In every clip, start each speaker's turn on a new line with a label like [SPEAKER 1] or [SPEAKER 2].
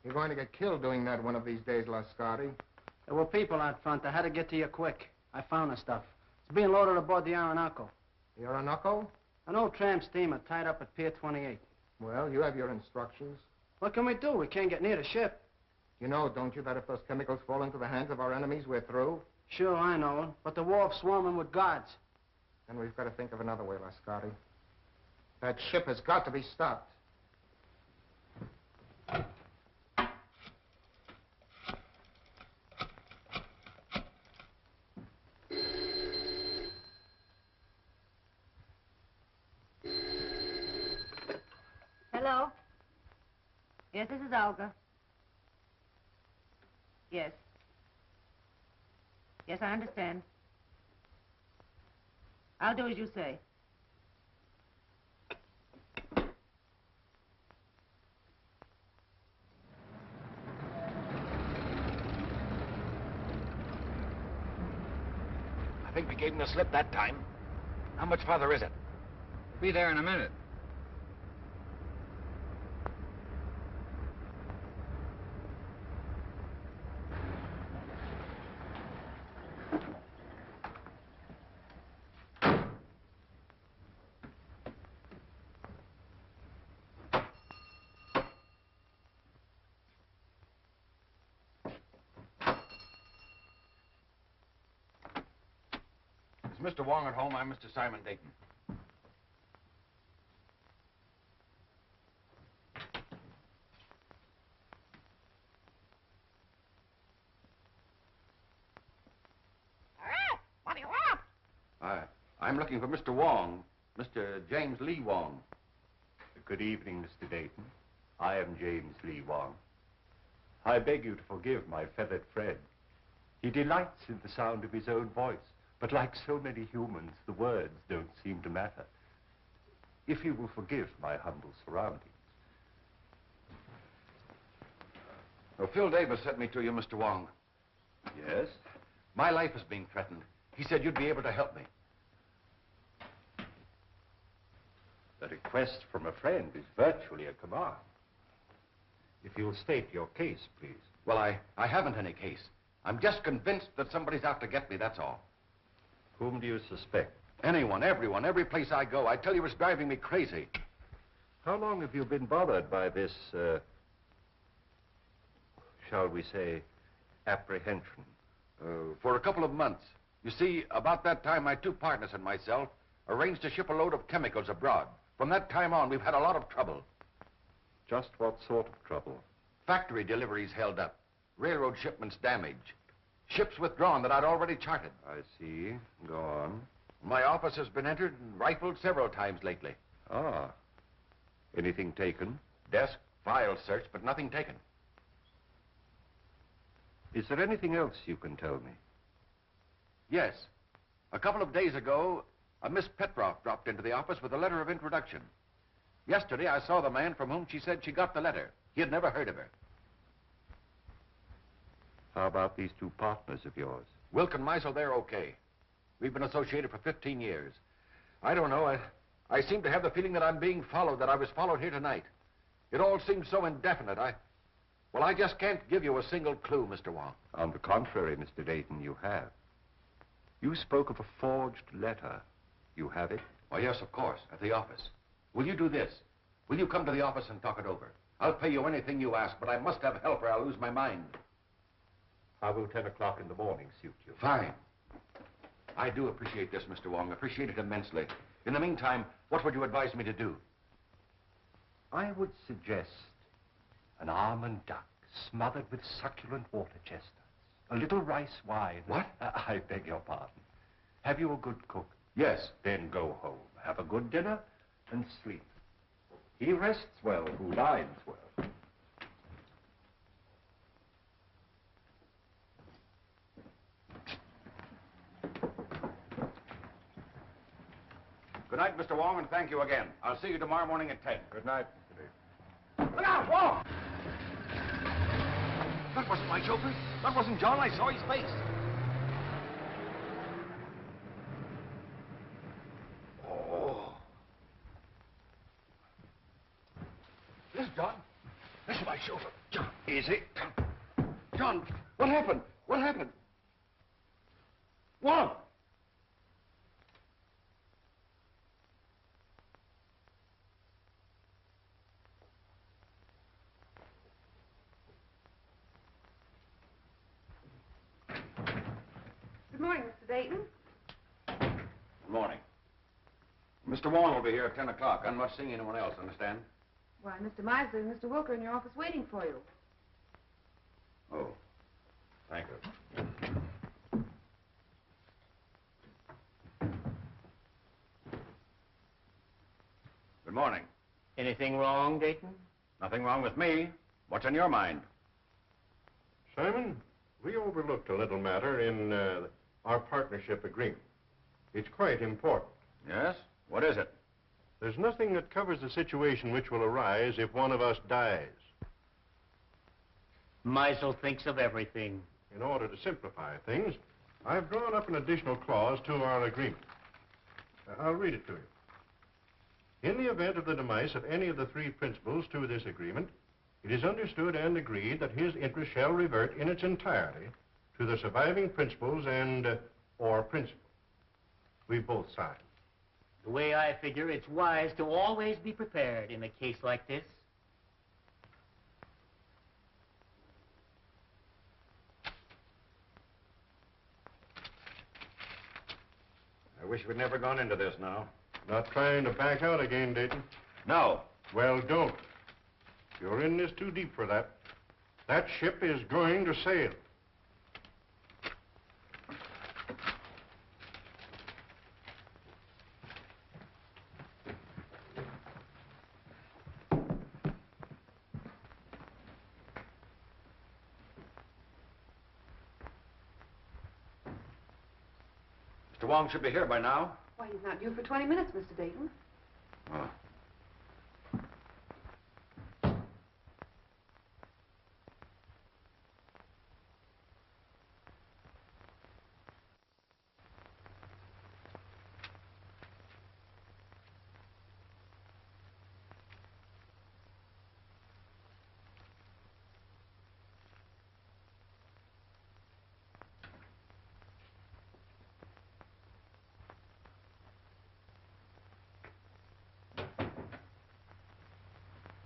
[SPEAKER 1] You're going to get killed doing that one of these days, Lascari.
[SPEAKER 2] There were people out front. I had to get to you quick. I found the stuff. It's being loaded aboard the Orinoco.
[SPEAKER 1] The Orinoco?
[SPEAKER 2] An old tramp steamer tied up at Pier 28.
[SPEAKER 1] Well, you have your instructions.
[SPEAKER 2] What can we do? We can't get near the ship.
[SPEAKER 1] You know, don't you, that if those chemicals fall into the hands of our enemies, we're through?
[SPEAKER 2] Sure, I know. But the wharf's swarming with guards.
[SPEAKER 1] Then we've got to think of another way, Lascari. That ship has got to be stopped.
[SPEAKER 3] Hello? Yes, this is Olga. Yes. Yes, I understand. I'll do as you say.
[SPEAKER 4] I think we gave him the slip that time. How much farther is it?
[SPEAKER 5] Be there in a minute.
[SPEAKER 4] Is Mr. Wong at home? I'm Mr. Simon Dayton.
[SPEAKER 3] What do you want?
[SPEAKER 4] I'm looking for Mr. Wong, Mr. James Lee Wong.
[SPEAKER 6] Good evening, Mr. Dayton. I am James Lee Wong. I beg you to forgive my feathered friend. He delights in the sound of his own voice, but like so many humans, the words don't seem to matter. If you will forgive my humble surroundings.
[SPEAKER 4] Well, Phil Davis sent me to you, Mr. Wong.
[SPEAKER 6] Yes?
[SPEAKER 4] My life is being threatened. He said you'd be able to help me.
[SPEAKER 6] The request from a friend is virtually a command. If you'll state your case, please.
[SPEAKER 4] Well, I haven't any case. I'm just convinced that somebody's out to get me, that's all.
[SPEAKER 6] Whom do you suspect?
[SPEAKER 4] Anyone, everyone, every place I go. I tell you, it's driving me crazy.
[SPEAKER 6] How long have you been bothered by this, shall we say, apprehension?
[SPEAKER 4] For a couple of months. You see, about that time, my two partners and myself arranged to ship a load of chemicals abroad. From that time on, we've had a lot of trouble.
[SPEAKER 6] Just what sort of trouble?
[SPEAKER 4] Factory deliveries held up. Railroad shipments damaged. Ships withdrawn that I'd already charted.
[SPEAKER 6] I see. Go on.
[SPEAKER 4] My office has been entered and rifled several times lately.
[SPEAKER 6] Ah. Anything taken?
[SPEAKER 4] Desk, files searched, but nothing taken.
[SPEAKER 6] Is there anything else you can tell me?
[SPEAKER 4] Yes. A couple of days ago, a Miss Petroff dropped into the office with a letter of introduction. Yesterday, I saw the man from whom she said she got the letter. He had never heard of her.
[SPEAKER 6] How about these two partners of yours?
[SPEAKER 4] Wilk and Meisel, they're okay. We've been associated for 15 years. I don't know. I seem to have the feeling that I'm being followed, that I was followed here tonight. It all seems so indefinite. Well, I just can't give you a single clue, Mr. Wong.
[SPEAKER 6] On the contrary, Mr. Dayton, you have. You spoke of a forged letter. You have it?
[SPEAKER 4] Oh, yes, of course, at the office. Will you do this? Will you come to the office and talk it over? I'll pay you anything you ask, but I must have help or I'll lose my mind.
[SPEAKER 6] How will 10 o'clock in the morning suit you?
[SPEAKER 4] Fine. I do appreciate this, Mr. Wong. Appreciate it immensely. In the meantime, what would you advise me to do?
[SPEAKER 6] I would suggest an almond duck smothered with succulent water chestnuts. A little rice wine.
[SPEAKER 4] What?
[SPEAKER 6] I beg your pardon. Have you a good cook?
[SPEAKER 4] Yes.
[SPEAKER 6] Then go home, have a good dinner, and sleep. He rests well who dines well.
[SPEAKER 4] Good night, Mr. Wong, and thank you again. I'll see you tomorrow morning at 10.
[SPEAKER 6] Good night, Mr. Dayton.
[SPEAKER 4] Look out, Wong! That wasn't my chauffeur. That wasn't John. I saw his face. Oh. This is John. This is my chauffeur, John. Easy. John, what happened? What happened? Wong!
[SPEAKER 3] Good morning, Mr. Dayton.
[SPEAKER 4] Good morning. Mr. Wong will be here at 10 o'clock. I'm not seeing anyone else, understand?
[SPEAKER 3] Why, Mr. Misley and Mr. Wilker in your office waiting for you.
[SPEAKER 4] Oh, thank you. Good morning.
[SPEAKER 2] Anything wrong, Dayton?
[SPEAKER 4] Nothing wrong with me. What's on your mind?
[SPEAKER 7] Simon, we overlooked a little matter in our partnership agreement. It's quite important.
[SPEAKER 4] Yes? What is it?
[SPEAKER 7] There's nothing that covers the situation which will arise if one of us dies.
[SPEAKER 2] Meisel thinks of everything.
[SPEAKER 7] In order to simplify things, I've drawn up an additional clause to our agreement. I'll read it to you. In the event of the demise of any of the three principals to this agreement, it is understood and agreed that his interest shall revert in its entirety to the surviving principals and or principal. We've both signed.
[SPEAKER 2] The way I figure, it's wise to always be prepared in a case like this.
[SPEAKER 4] I wish we'd never gone into this now.
[SPEAKER 7] Not trying to back out again, Dayton.
[SPEAKER 4] No.
[SPEAKER 7] Well, don't. You're in this too deep for that. That ship is going to sail.
[SPEAKER 4] Mr. Wong should be here by now.
[SPEAKER 3] Why, he's not due for 20 minutes, Mr. Dayton.
[SPEAKER 4] Oh.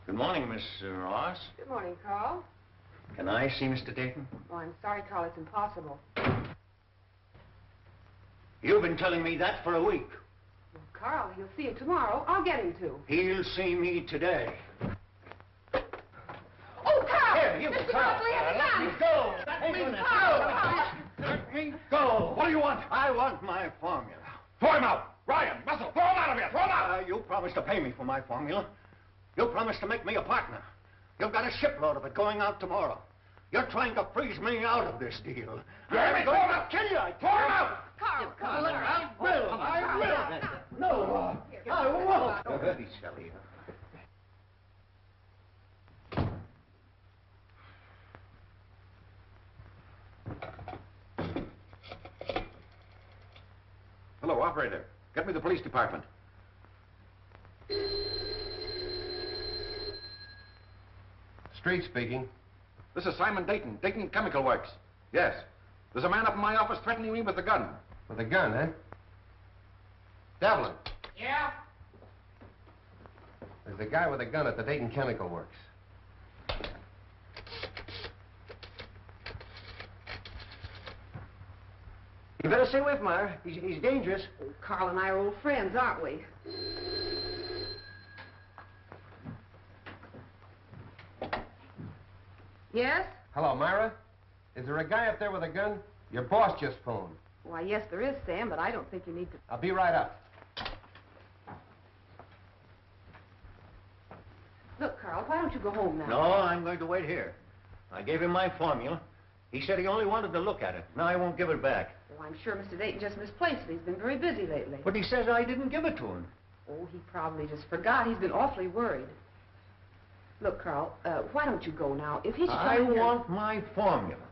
[SPEAKER 8] Good morning, Miss Ross.
[SPEAKER 3] Good morning, Carl.
[SPEAKER 8] Can I see Mr. Dayton?
[SPEAKER 3] Oh, I'm sorry, Carl. It's impossible.
[SPEAKER 8] You've been telling me that for a week.
[SPEAKER 3] Well, Carl, he'll see you tomorrow. I'll get him to.
[SPEAKER 8] He'll see me today.
[SPEAKER 3] Oh, Carl!
[SPEAKER 8] Here, you,
[SPEAKER 3] Mr.
[SPEAKER 8] Carl.
[SPEAKER 3] Mosley has a
[SPEAKER 8] Let
[SPEAKER 3] gun!
[SPEAKER 8] me go.
[SPEAKER 3] Let me
[SPEAKER 8] Let
[SPEAKER 3] go!
[SPEAKER 8] Let me go.
[SPEAKER 4] What do you want?
[SPEAKER 8] I want my formula.
[SPEAKER 4] Throw him out! Ryan, Muscle, throw him out of here! Throw him out!
[SPEAKER 8] You promised to pay me for my formula. You promised to make me a partner. You've got a shipload of it going out tomorrow. You're trying to freeze me out of this deal. I'm going to kill you.
[SPEAKER 4] Throw him out!
[SPEAKER 3] Carl,
[SPEAKER 8] Carl, I will. I will. No, I won't. Don't be silly.
[SPEAKER 4] Hello, operator. Get me the police department.
[SPEAKER 1] Street speaking.
[SPEAKER 4] This is Simon Dayton, Dayton Chemical Works. Yes. There's a man up in my office threatening me with a gun.
[SPEAKER 1] With a gun, eh? Devlin.
[SPEAKER 3] Yeah?
[SPEAKER 1] There's a guy with a gun at the Dayton Chemical Works.
[SPEAKER 2] You better stay away from her. He's dangerous.
[SPEAKER 3] Oh, Carl and I are old friends, aren't we? Yes?
[SPEAKER 1] Hello, Myra. Is there a guy up there with a gun? Your boss just phoned.
[SPEAKER 3] Why, yes, there is, Sam, but I don't think you need to...
[SPEAKER 1] I'll be right up.
[SPEAKER 3] Look, Carl, why don't you go home now?
[SPEAKER 8] No, I'm going to wait here. I gave him my formula. He said he only wanted to look at it. Now I won't give it back.
[SPEAKER 3] Oh, I'm sure Mr. Dayton just misplaced it. He's been very busy lately.
[SPEAKER 8] But he says I didn't give it to him.
[SPEAKER 3] Oh, he probably just forgot. He's been awfully worried. Look, Carl, why don't you go now? If he should
[SPEAKER 8] I
[SPEAKER 3] come in here-
[SPEAKER 8] want my formula.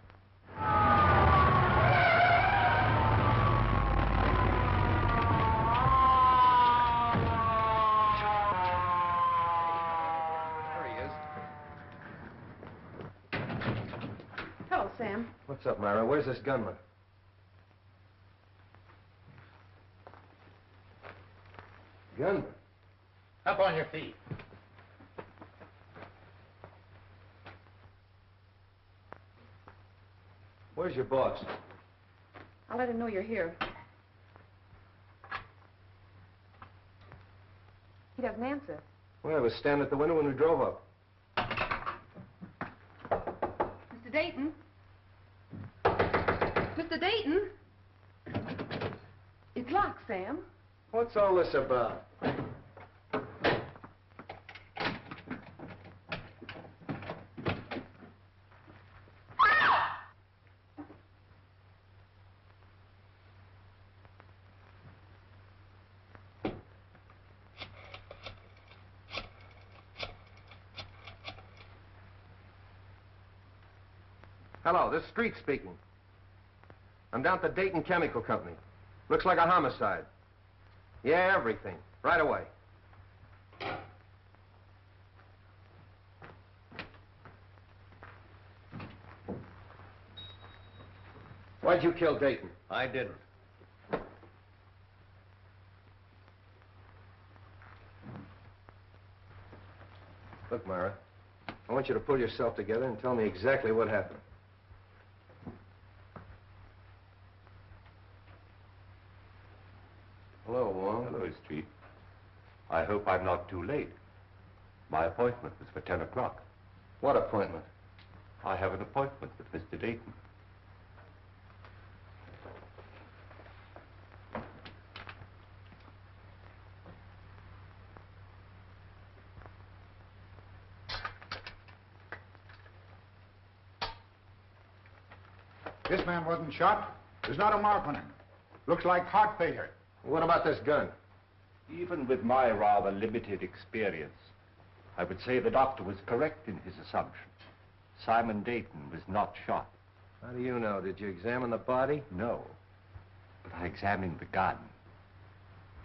[SPEAKER 4] There he is.
[SPEAKER 9] What's up, Myra? Where's this gunman? Gunman?
[SPEAKER 1] Up on your feet.
[SPEAKER 9] Where's your boss?
[SPEAKER 3] I'll let him know you're here. He doesn't answer.
[SPEAKER 9] Well, I was standing at the window when we drove up.
[SPEAKER 3] Mr. Dayton? Mr. Dayton? It's locked, Sam.
[SPEAKER 9] What's all this about? Hello, this is Street speaking. I'm down at the Dayton Chemical Company. Looks like a homicide. Yeah, everything. Right away. Why'd you kill Dayton?
[SPEAKER 8] I didn't.
[SPEAKER 9] Look, Myra, I want you to pull yourself together and tell me exactly what happened. Hello, Wong.
[SPEAKER 6] Hello, Street. I hope I'm not too late. My appointment was for 10 o'clock.
[SPEAKER 9] What appointment?
[SPEAKER 6] I have an appointment with Mr. Dayton.
[SPEAKER 1] This man wasn't shot. There's not a mark on him. Looks like heart failure.
[SPEAKER 9] What about this gun?
[SPEAKER 6] Even with my rather limited experience, I would say the doctor was correct in his assumption. Simon Dayton was not shot.
[SPEAKER 9] How do you know? Did you examine the body?
[SPEAKER 6] No, but I examined the gun.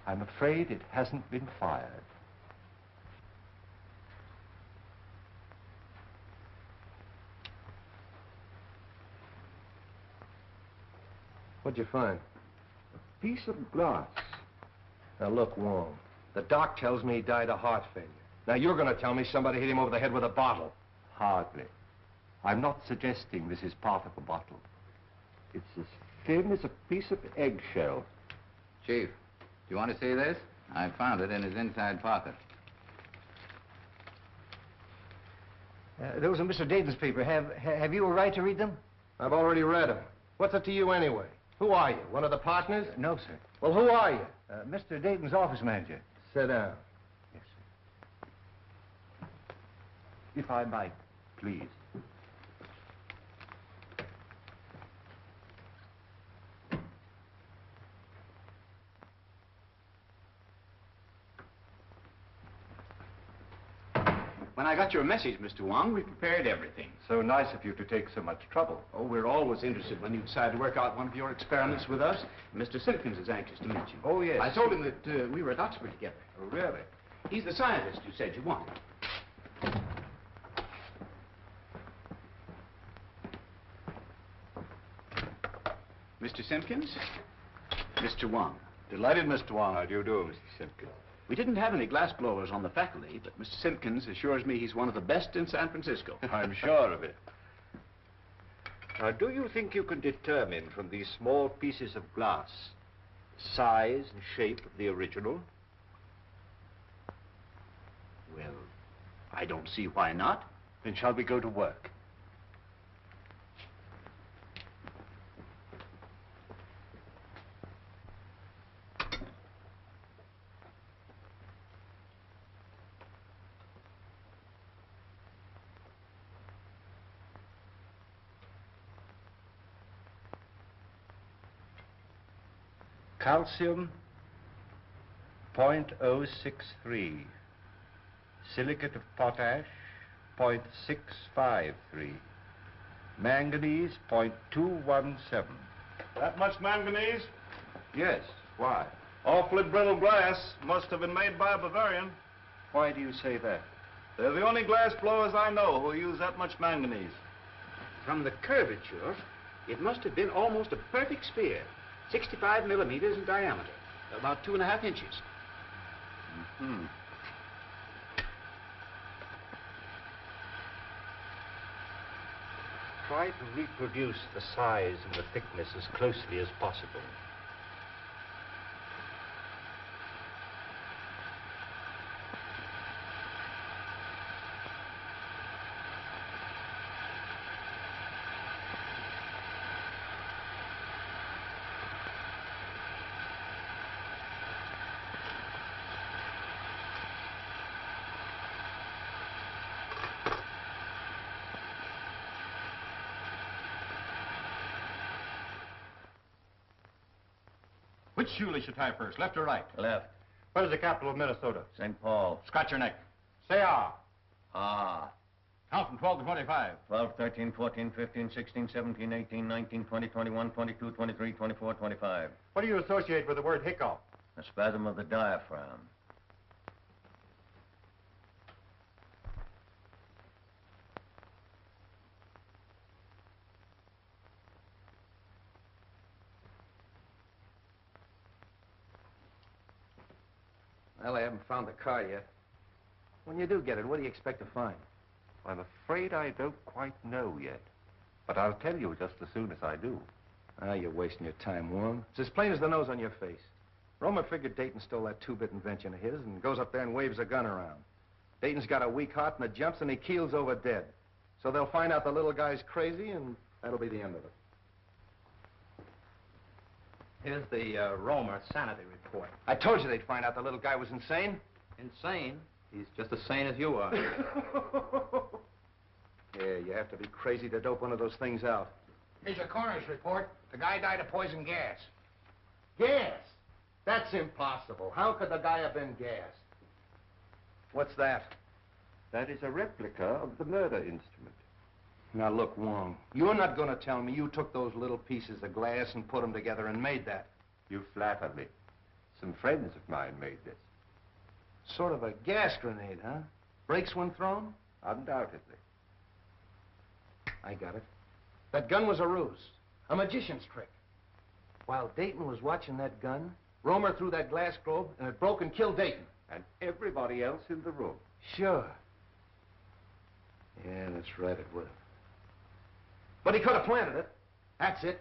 [SPEAKER 6] I'm afraid it hasn't been fired.
[SPEAKER 9] What'd you find?
[SPEAKER 6] A piece of glass.
[SPEAKER 9] Now, look, Wong, the doc tells me he died of heart failure. Now, you're going to tell me somebody hit him over the head with a bottle.
[SPEAKER 6] Hardly. I'm not suggesting this is part of a bottle. It's as thin as a piece of eggshell.
[SPEAKER 5] Chief, do you want to see this? I found it in his inside pocket.
[SPEAKER 2] Those are Mr. Dayton's papers. Have you a right to read them?
[SPEAKER 9] I've already read them. What's it to you anyway? Who are you? One of the partners?
[SPEAKER 2] No, sir.
[SPEAKER 9] Well, who are you?
[SPEAKER 2] Mr. Dayton's office manager.
[SPEAKER 9] Sit down.
[SPEAKER 2] Yes, sir.
[SPEAKER 6] If I might, please.
[SPEAKER 10] When I got your message, Mr. Wong, we prepared everything.
[SPEAKER 6] So nice of you to take so much trouble.
[SPEAKER 10] Oh, we're always interested when you decide to work out one of your experiments with us. Mr. Simpkins is anxious to meet you.
[SPEAKER 6] Oh, yes.
[SPEAKER 10] I told him that we were at Oxford together.
[SPEAKER 6] Oh, really?
[SPEAKER 10] He's the scientist you said you wanted. Mr. Simpkins, Mr. Wong.
[SPEAKER 6] Delighted, Mr. Wong. How do you do, Mr. Simpkins?
[SPEAKER 10] We didn't have any glass blowers on the faculty, but Mr. Simpkins assures me he's one of the best in San Francisco.
[SPEAKER 6] I'm sure of it. Now, do you think you can determine from these small pieces of glass size and shape of the original?
[SPEAKER 10] Well, I don't see why not.
[SPEAKER 6] Then shall we go to work? Calcium, 0.063. Silicate of potash, 0.653. Manganese, 0.217.
[SPEAKER 7] That much manganese?
[SPEAKER 6] Yes, why?
[SPEAKER 7] Awfully brittle glass. Must have been made by a Bavarian.
[SPEAKER 6] Why do you say that?
[SPEAKER 7] They're the only glass blowers I know who use that much manganese.
[SPEAKER 10] From the curvature, It must have been almost a perfect spear, 65 millimeters in diameter, about 2.5 inches.
[SPEAKER 6] Mm-hmm. Try to reproduce the size and the thickness as closely as possible.
[SPEAKER 9] Which shoe should tie first, left or right?
[SPEAKER 5] Left.
[SPEAKER 7] What is the capital of Minnesota?
[SPEAKER 5] St. Paul.
[SPEAKER 9] Scratch your neck.
[SPEAKER 7] Say ah.
[SPEAKER 5] Ah.
[SPEAKER 9] Count from 12 to 25.
[SPEAKER 5] 12, 13, 14, 15, 16, 17, 18, 19, 20, 21, 22, 23, 24, 25.
[SPEAKER 7] What do you associate with the word hiccough?
[SPEAKER 5] A spasm of the diaphragm.
[SPEAKER 9] Well, I haven't found the car yet. When you do get it, what do you expect to find?
[SPEAKER 6] I'm afraid I don't quite know yet. But I'll tell you just as soon as I do.
[SPEAKER 9] Ah, you're wasting your time, Wong. It's as plain as the nose on your face. Roma figured Dayton stole that two-bit invention of his and goes up there and waves a gun around. Dayton's got a weak heart and it jumps and he keels over dead. So they'll find out the little guy's crazy and that'll be the end of it.
[SPEAKER 1] Here's the Roma sanity report.
[SPEAKER 9] I told you they'd find out the little guy was insane.
[SPEAKER 1] Insane? He's just as sane as you are.
[SPEAKER 9] Yeah, you have to be crazy to dope one of those things out.
[SPEAKER 1] Here's your coroner's report. The guy died of poison gas.
[SPEAKER 9] Gas? That's impossible. How could the guy have been gassed? What's that?
[SPEAKER 6] That is a replica of the murder instrument.
[SPEAKER 9] Now, look, Wong, you're not going to tell me you took those little pieces of glass and put them together and made that.
[SPEAKER 6] You flatter me. Some friends of mine made this.
[SPEAKER 9] Sort of a gas grenade, huh? Breaks when thrown?
[SPEAKER 6] Undoubtedly.
[SPEAKER 9] I got it. That gun was a ruse, a magician's trick. While Dayton was watching that gun, Romer threw that glass globe and it broke and killed Dayton.
[SPEAKER 6] And everybody else in the room.
[SPEAKER 9] Sure. Yeah, that's right, it would have. But he could have planted it. That's it.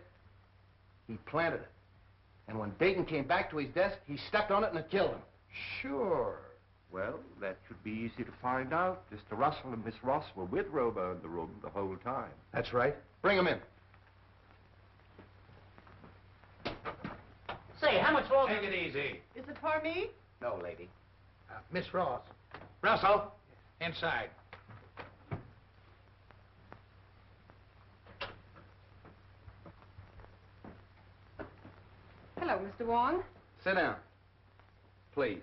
[SPEAKER 9] He planted it. And when Dayton came back to his desk, he stepped on it and it killed him.
[SPEAKER 6] Sure. Well, that should be easy to find out. Mr. Russell and Miss Ross were with Romer in the room the whole time.
[SPEAKER 9] That's right. Bring him in.
[SPEAKER 1] Say, how much longer?
[SPEAKER 10] Take it easy.
[SPEAKER 3] Is it for me?
[SPEAKER 1] No, lady. Miss Ross.
[SPEAKER 9] Russell.
[SPEAKER 1] Inside.
[SPEAKER 3] Hello, Mr. Wong.
[SPEAKER 9] Sit down. Please.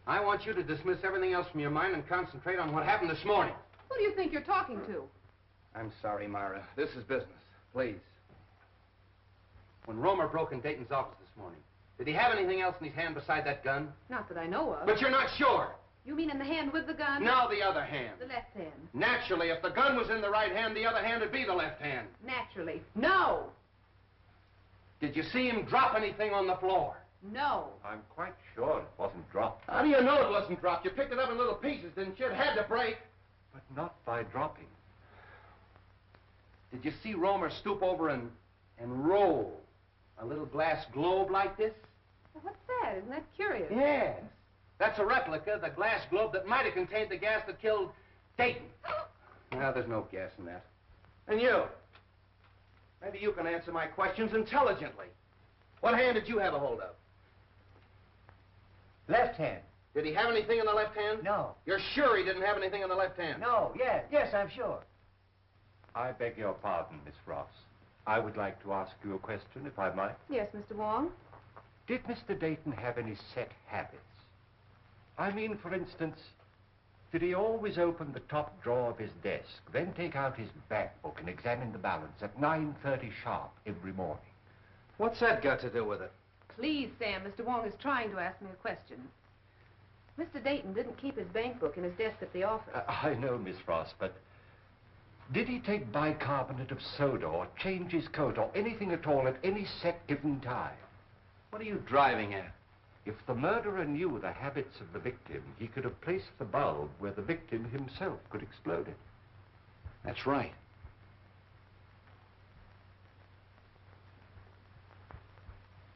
[SPEAKER 9] I want you to dismiss everything else from your mind and concentrate on what happened this morning.
[SPEAKER 3] Who do you think you're talking to?
[SPEAKER 9] I'm sorry, Myra. This is business. Please. When Romer broke in Dayton's office this morning, did he have anything else in his hand beside that gun?
[SPEAKER 3] Not that I know of.
[SPEAKER 9] But you're not sure.
[SPEAKER 3] You mean in the hand with the gun?
[SPEAKER 9] Now the other hand.
[SPEAKER 3] The left hand.
[SPEAKER 9] Naturally, if the gun was in the right hand, the other hand would be the left hand.
[SPEAKER 3] Naturally. No!
[SPEAKER 9] Did you see him drop anything on the floor?
[SPEAKER 3] No.
[SPEAKER 6] I'm quite sure it wasn't dropped.
[SPEAKER 9] How do you know it wasn't dropped? You picked it up in little pieces, didn't you? It had to break.
[SPEAKER 6] But not by dropping.
[SPEAKER 9] Did you see Romer stoop over and roll a little glass globe like this?
[SPEAKER 3] Well, what's that? Isn't that curious?
[SPEAKER 9] Yes. That's a replica, the glass globe that might have contained the gas that killed Dayton. Well, there's no gas in that. And you? Maybe you can answer my questions intelligently. What hand did you have a hold of?
[SPEAKER 8] Left hand.
[SPEAKER 9] Did he have anything in the left hand?
[SPEAKER 8] No.
[SPEAKER 9] You're sure he didn't have anything in the left hand?
[SPEAKER 8] No, yes, I'm sure.
[SPEAKER 6] I beg your pardon, Miss Ross. I would like to ask you a question, if I might.
[SPEAKER 3] Yes, Mr. Wong.
[SPEAKER 6] Did Mr. Dayton have any set habits? I mean, for instance, did he always open the top drawer of his desk, then take out his bank book and examine the balance at 9:30 sharp every morning?
[SPEAKER 9] What's that got to do with it?
[SPEAKER 3] Please, Sam, Mr. Wong is trying to ask me a question. Mr. Dayton didn't keep his bank book in his desk at the office.
[SPEAKER 6] I know, Miss Ross, but Did he take bicarbonate of soda or change his coat or anything at all at any set given time?
[SPEAKER 10] What are you driving at?
[SPEAKER 6] If the murderer knew the habits of the victim, he could have placed the bulb where the victim himself could explode it.
[SPEAKER 10] That's right.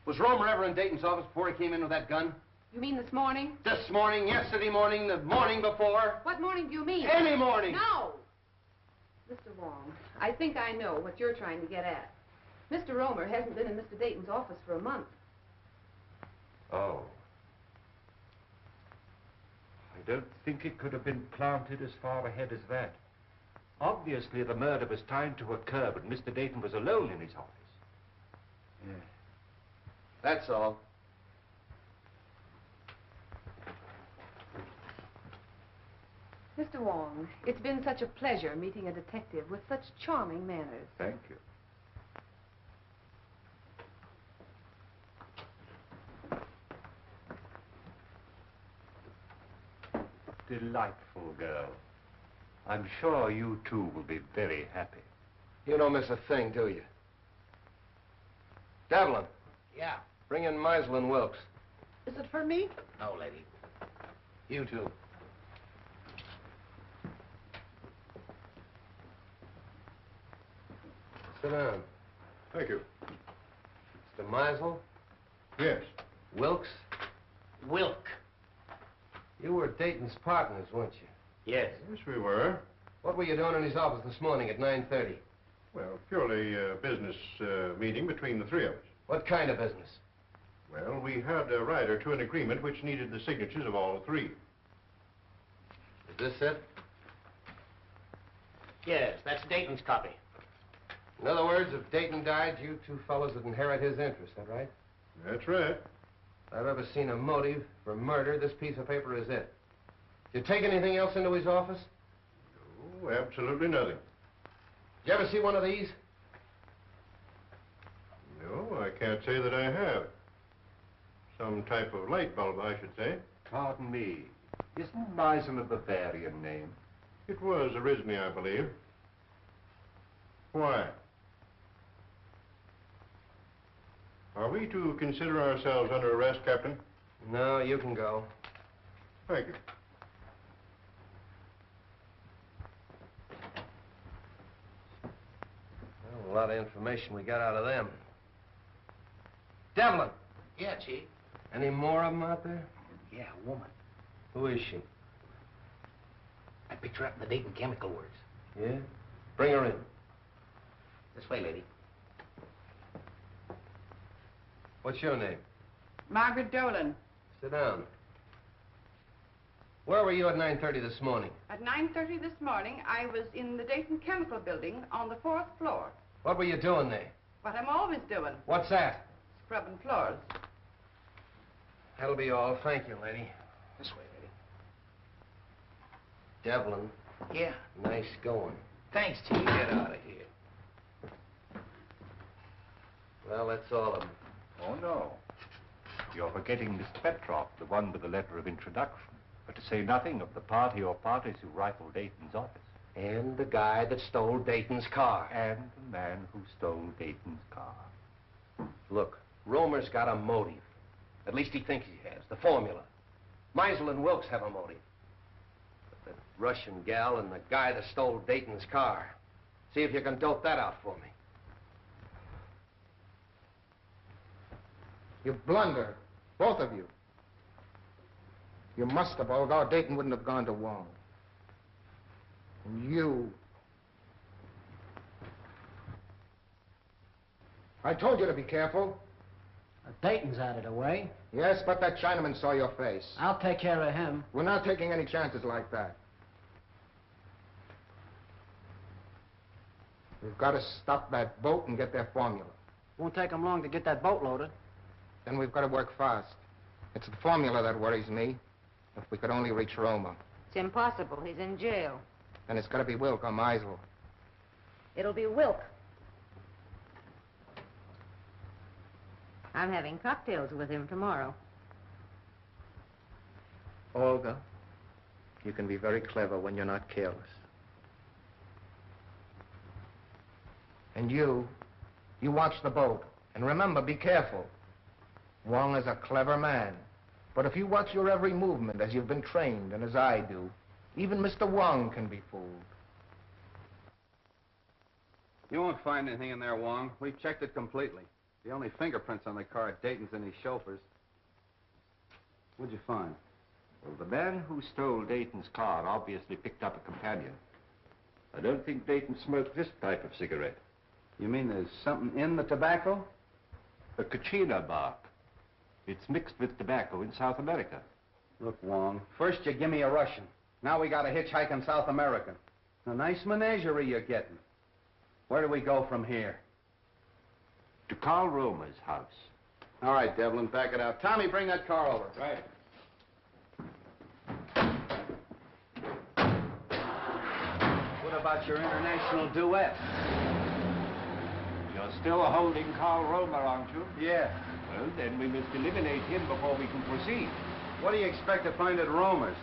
[SPEAKER 10] Was Romer ever in Dayton's office before he came in with that gun?
[SPEAKER 3] You mean this morning?
[SPEAKER 10] This morning, yesterday morning, the morning before?
[SPEAKER 3] What morning do you mean?
[SPEAKER 10] Any morning!
[SPEAKER 3] No! Mr. Wong, I think I know what you're trying to get at. Mr. Romer hasn't been in Mr. Dayton's office for a month.
[SPEAKER 6] Oh. I don't think it could have been planted as far ahead as that. Obviously, the murder was timed to occur, but Mr. Dayton was alone in his office.
[SPEAKER 10] Yeah. That's all.
[SPEAKER 3] Mr. Wong, it's been such a pleasure meeting a detective with such charming manners.
[SPEAKER 6] Thank you. Delightful girl. I'm sure you two will be very happy.
[SPEAKER 9] You don't miss a thing, do you? Devlin,
[SPEAKER 10] Yeah.
[SPEAKER 9] bring in Meisel and Wilkes.
[SPEAKER 2] Is it for me?
[SPEAKER 10] No, lady. You too.
[SPEAKER 9] Sit down.
[SPEAKER 7] Thank you.
[SPEAKER 9] Mr. Meisel,
[SPEAKER 7] Yes.
[SPEAKER 9] Wilkes,
[SPEAKER 10] Wilk.
[SPEAKER 9] you were Dayton's partners, weren't you?
[SPEAKER 10] Yes.
[SPEAKER 7] Yes, we were.
[SPEAKER 9] What were you doing in his office this morning at 9:30?
[SPEAKER 7] Well, purely a business meeting between the three of us.
[SPEAKER 9] What kind of business?
[SPEAKER 7] Well, we had a rider to an agreement which needed the signatures of all three.
[SPEAKER 9] Is this it?
[SPEAKER 10] Yes, that's Dayton's copy.
[SPEAKER 9] In other words, if Dayton died, you two fellows would inherit his interest, that right?
[SPEAKER 7] That's right.
[SPEAKER 9] If I've ever seen a motive for murder, this piece of paper is it. Did you take anything else into his office?
[SPEAKER 7] Oh, absolutely nothing.
[SPEAKER 9] Did you ever see one of these?
[SPEAKER 7] No, I can't say that I have. Some type of light bulb, I should say.
[SPEAKER 6] Pardon me. Isn't Meisel a Bavarian name?
[SPEAKER 7] It was originally, I believe. Why? Are we to consider ourselves under arrest, Captain?
[SPEAKER 9] No, you can go.
[SPEAKER 7] Thank you.
[SPEAKER 9] Well, a lot of information we got out of them. Devlin,
[SPEAKER 10] Yeah, Chief.
[SPEAKER 9] any more of them out there?
[SPEAKER 10] Yeah, a woman.
[SPEAKER 9] Who is she?
[SPEAKER 10] I picked her up in the Dayton Chemical Works.
[SPEAKER 9] Yeah? Bring her in.
[SPEAKER 10] This way, lady.
[SPEAKER 9] What's your name?
[SPEAKER 11] Margaret Dolan.
[SPEAKER 9] Sit down. Where were you at 9:30 this morning?
[SPEAKER 11] At 9:30 this morning, I was in the Dayton Chemical Building on the 4th floor.
[SPEAKER 9] What were you doing there?
[SPEAKER 11] What I'm always doing,
[SPEAKER 9] What's that?
[SPEAKER 11] scrubbing floors.
[SPEAKER 9] That'll be all. Thank you, lady.
[SPEAKER 10] This way, lady.
[SPEAKER 9] Devlin,
[SPEAKER 10] Yeah.
[SPEAKER 9] nice going.
[SPEAKER 10] Thanks, Chief. Get out of here.
[SPEAKER 9] Well, that's all of them.
[SPEAKER 6] Oh, no. You're forgetting Mr. Petroff, the one with the letter of introduction. But to say nothing of the party or parties who rifled Dayton's office.
[SPEAKER 9] And the guy that stole Dayton's car.
[SPEAKER 6] And the man who stole Dayton's car.
[SPEAKER 9] Look, Romer's got a motive. At least he thinks he has. The formula. Meisel and Wilkes have a motive. But the Russian gal and the guy that stole Dayton's car. See if you can dope that out for me. You blunder, both of you. You must have, although Dayton wouldn't have gone to Wong. And you... I told you to be careful.
[SPEAKER 2] Dayton's out of the way.
[SPEAKER 1] Yes, but that Chinaman saw your face.
[SPEAKER 2] I'll take care of him.
[SPEAKER 1] We're not taking any chances like that. We've got to stop that boat and get their formula.
[SPEAKER 2] Won't take him long to get that boat loaded.
[SPEAKER 1] Then we've got to work fast. It's the formula that worries me. If we could only reach Roma.
[SPEAKER 12] It's impossible. He's in jail.
[SPEAKER 1] Then it's got to be Wilk or Meisel.
[SPEAKER 12] It'll be Wilk. I'm having cocktails with him tomorrow.
[SPEAKER 1] Olga, you can be very clever when you're not careless. And you watch the boat. And remember, be careful. Wong is a clever man. But if you watch your every movement as you've been trained and as I do, even Mr. Wong can be fooled.
[SPEAKER 9] You won't find anything in there, Wong. We've checked it completely. The only fingerprints on the car at Dayton's and his chauffeur's. What'd you find?
[SPEAKER 6] Well, the man who stole Dayton's car obviously picked up a companion. I don't think Dayton smoked this type of cigarette.
[SPEAKER 9] You mean there's something in the tobacco?
[SPEAKER 6] A Kachina bark. It's mixed with tobacco in South America.
[SPEAKER 9] Look, Wong, first you give me a Russian. Now we got a hitchhike in South America. A nice menagerie you're getting. Where do we go from here?
[SPEAKER 6] To Carl Romer's house.
[SPEAKER 9] All right, Devlin, back it out. Tommy, bring that car over.
[SPEAKER 10] Right.
[SPEAKER 9] What about your international duet?
[SPEAKER 6] You're still holding Carl Romer, aren't you?
[SPEAKER 9] Yeah.
[SPEAKER 6] Well, then we must eliminate him before we can proceed.
[SPEAKER 9] What do you expect to find at Romer's?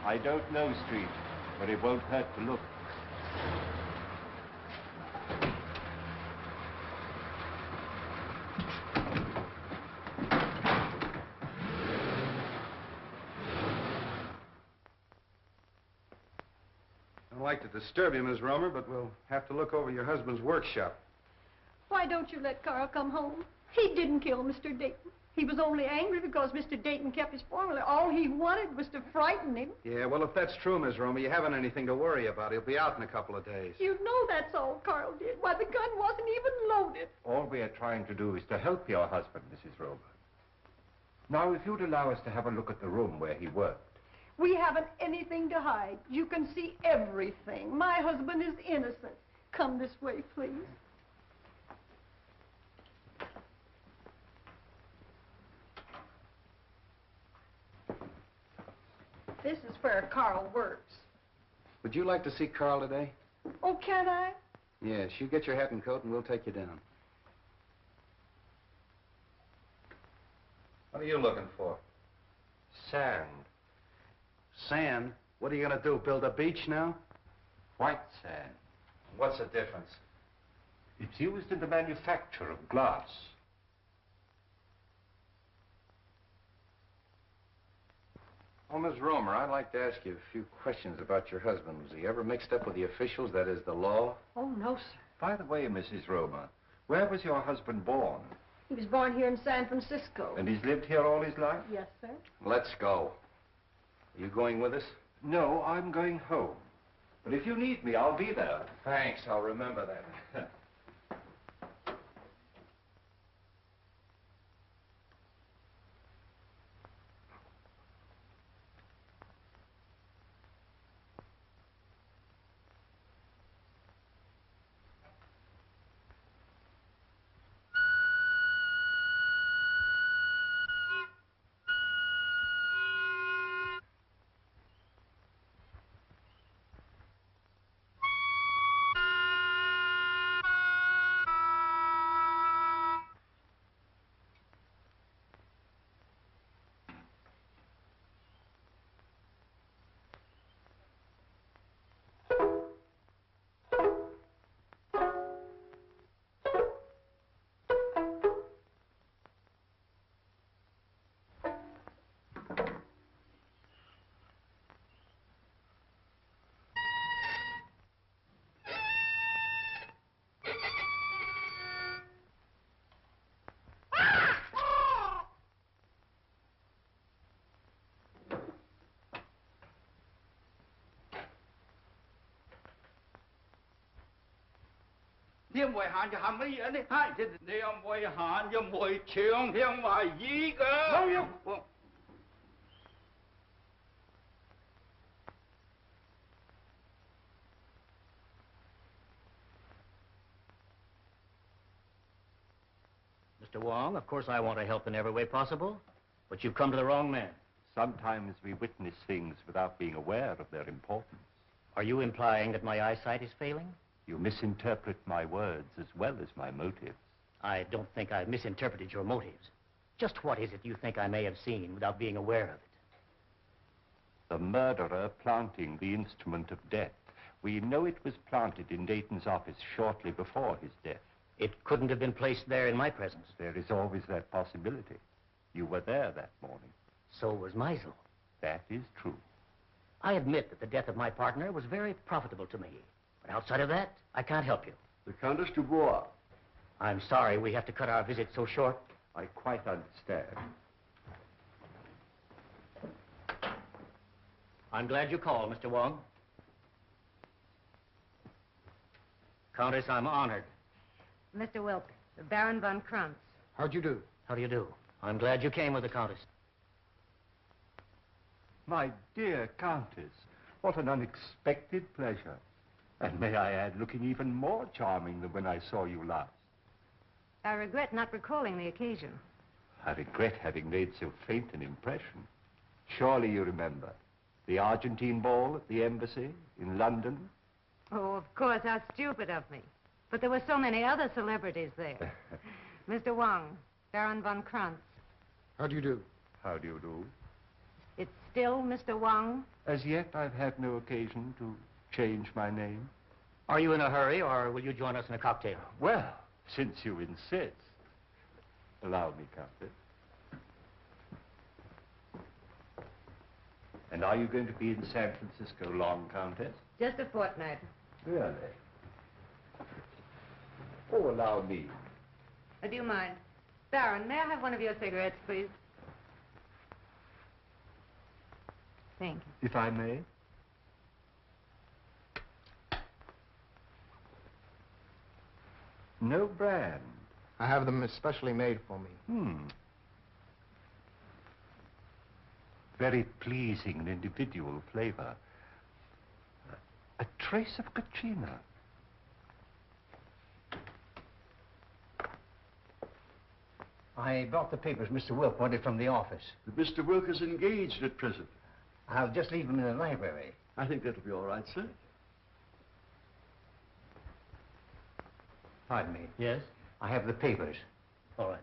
[SPEAKER 6] I don't know, Street, but it won't hurt to look.
[SPEAKER 9] I don't like to disturb you, Miss Romer, but we'll have to look over your husband's workshop.
[SPEAKER 13] Why don't you let Carl come home? He didn't kill Mr. Dayton. He was only angry because Mr. Dayton kept his formula. All he wanted was to frighten him.
[SPEAKER 9] Yeah, well, if that's true, Miss Romer, you haven't anything to worry about. He'll be out in a couple of days.
[SPEAKER 13] You know that's all Carl did. Why, the gun wasn't even loaded.
[SPEAKER 6] All we are trying to do is to help your husband, Mrs. Romer. Now, if you'd allow us to have a look at the room where he worked.
[SPEAKER 13] We haven't anything to hide. You can see everything. My husband is innocent. Come this way, please. This is where Carl works.
[SPEAKER 9] Would you like to see Carl today?
[SPEAKER 13] Oh, can I?
[SPEAKER 9] Yes, you get your hat and coat and we'll take you down. What are you looking for?
[SPEAKER 6] Sand.
[SPEAKER 9] Sand? What are you going to do, build a beach now?
[SPEAKER 6] White sand.
[SPEAKER 9] What's the difference?
[SPEAKER 6] It's used in the manufacture of glass.
[SPEAKER 9] Oh, Miss Romer, I'd like to ask you a few questions about your husband. Was he ever mixed up with the officials, that is, the law?
[SPEAKER 13] Oh, no, sir.
[SPEAKER 6] By the way, Mrs. Romer, where was your husband born?
[SPEAKER 13] He was born here in San Francisco.
[SPEAKER 6] And he's lived here all his life?
[SPEAKER 13] Yes, sir.
[SPEAKER 9] Let's go. Are you going with us?
[SPEAKER 6] No, I'm going home. But if you need me, I'll be there.
[SPEAKER 9] Thanks, I'll remember that.
[SPEAKER 14] Thiên ngoại hạn cho hàm ý đi hai thì đi ông ngoại hạn cho mỗi trường thiên ngoại gì cơ bao nhiêu
[SPEAKER 5] Mr. Wong, of course I want to help in every way possible, but you've come to the wrong man.
[SPEAKER 6] Sometimes we witness things without being aware of their importance.
[SPEAKER 5] Are you implying that my eyesight is failing?
[SPEAKER 6] You misinterpret my words as well as my motives.
[SPEAKER 5] I don't think I've misinterpreted your motives. Just what is it you think I may have seen without being aware of it?
[SPEAKER 6] The murderer planting the instrument of death We know it was planted in Dayton's office shortly before his death.
[SPEAKER 15] It couldn't have been placed there in my presence.
[SPEAKER 6] There is always that possibility. You were there that morning.
[SPEAKER 15] So was Meisel.
[SPEAKER 6] That is true.
[SPEAKER 15] I admit that the death of my partner was very profitable to me. But outside of that, I can't help you.
[SPEAKER 6] The Countess Dubois.
[SPEAKER 15] I'm sorry we have to cut our visit so short.
[SPEAKER 6] I quite understand.
[SPEAKER 15] I'm glad you called, Mr. Wong. Countess, I'm honored.
[SPEAKER 12] Mr. Wilk, Baron von Krantz.
[SPEAKER 1] How'd you do?
[SPEAKER 15] How do you do? I'm glad you came with the Countess.
[SPEAKER 6] My dear Countess, what an unexpected pleasure. And may I add, looking even more charming than when I saw you last.
[SPEAKER 12] I regret not recalling the occasion.
[SPEAKER 6] I regret having made so faint an impression. Surely you remember the Argentine ball at the embassy in London?
[SPEAKER 12] Oh, of course, how stupid of me. But there were so many other celebrities there. Mr. Wong, Baron von Krantz.
[SPEAKER 1] How do you do?
[SPEAKER 6] How do you do?
[SPEAKER 12] It's still Mr. Wong?
[SPEAKER 6] As yet, I've had no occasion to change my name.
[SPEAKER 15] Are you in a hurry, or will you join us in a cocktail?
[SPEAKER 6] Well, since you insist. Allow me, Countess. And are you going to be in San Francisco long, Countess?
[SPEAKER 12] Just a fortnight.
[SPEAKER 6] Really? Oh, allow me.
[SPEAKER 12] Do you mind? Baron, may I have one of your cigarettes, please? Thank you.
[SPEAKER 6] If I may. No brand.
[SPEAKER 1] I have them especially made for me.
[SPEAKER 6] Very pleasing and individual flavor. A trace of Katrina.
[SPEAKER 2] I brought the papers Mr. Wilk wanted from the office.
[SPEAKER 16] Mr. Wilk is engaged at present.
[SPEAKER 2] I'll just leave them in the library.
[SPEAKER 16] I think that'll be all right, sir.
[SPEAKER 2] Pardon me.
[SPEAKER 15] Yes?
[SPEAKER 2] I have the papers.
[SPEAKER 15] All right.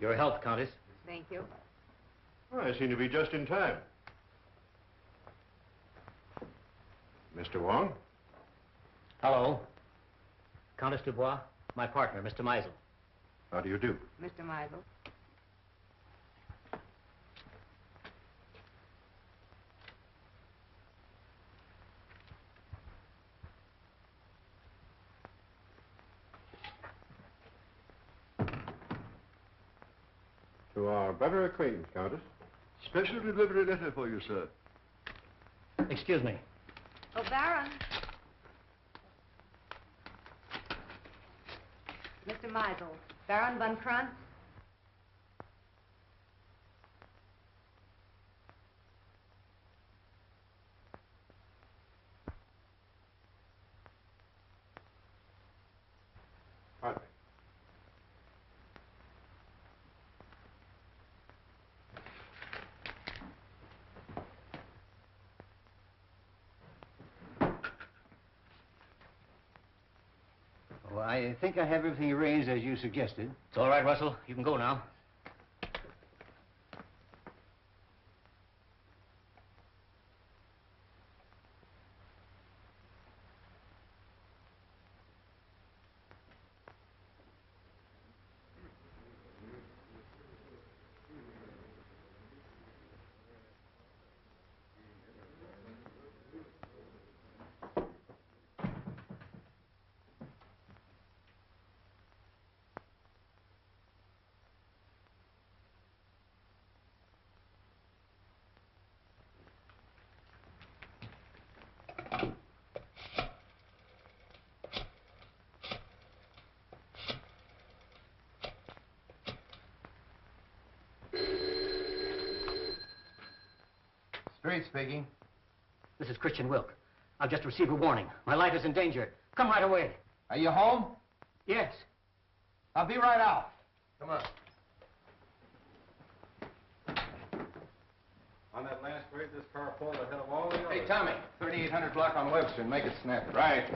[SPEAKER 15] Your health, Countess.
[SPEAKER 12] Thank you.
[SPEAKER 7] Well, I seem to be just in time. Mr. Wong?
[SPEAKER 15] Hello. Countess Dubois, my partner, Mr. Meisel.
[SPEAKER 7] How do you do?
[SPEAKER 12] Mr. Meisel.
[SPEAKER 7] To our better acquaintance, Countess.
[SPEAKER 16] Special delivery letter for you, sir.
[SPEAKER 15] Excuse me.
[SPEAKER 12] Oh, Baron. Mr. Meisel, Baron von Krantz.
[SPEAKER 7] Pardon me.
[SPEAKER 2] Well, I think I have everything arranged as you suggested.
[SPEAKER 15] It's all right, Russell. You can go now.
[SPEAKER 1] Street speaking.
[SPEAKER 15] This is Christian Wilk. I've just received a warning. My life is in danger. Come right away.
[SPEAKER 1] Are you home?
[SPEAKER 15] Yes.
[SPEAKER 1] I'll be right out. Come on.
[SPEAKER 9] On that last grade, this car pulled ahead of all the others.
[SPEAKER 1] Hey, Tommy, 3800 block on Webster. Make it snappy.
[SPEAKER 9] Right.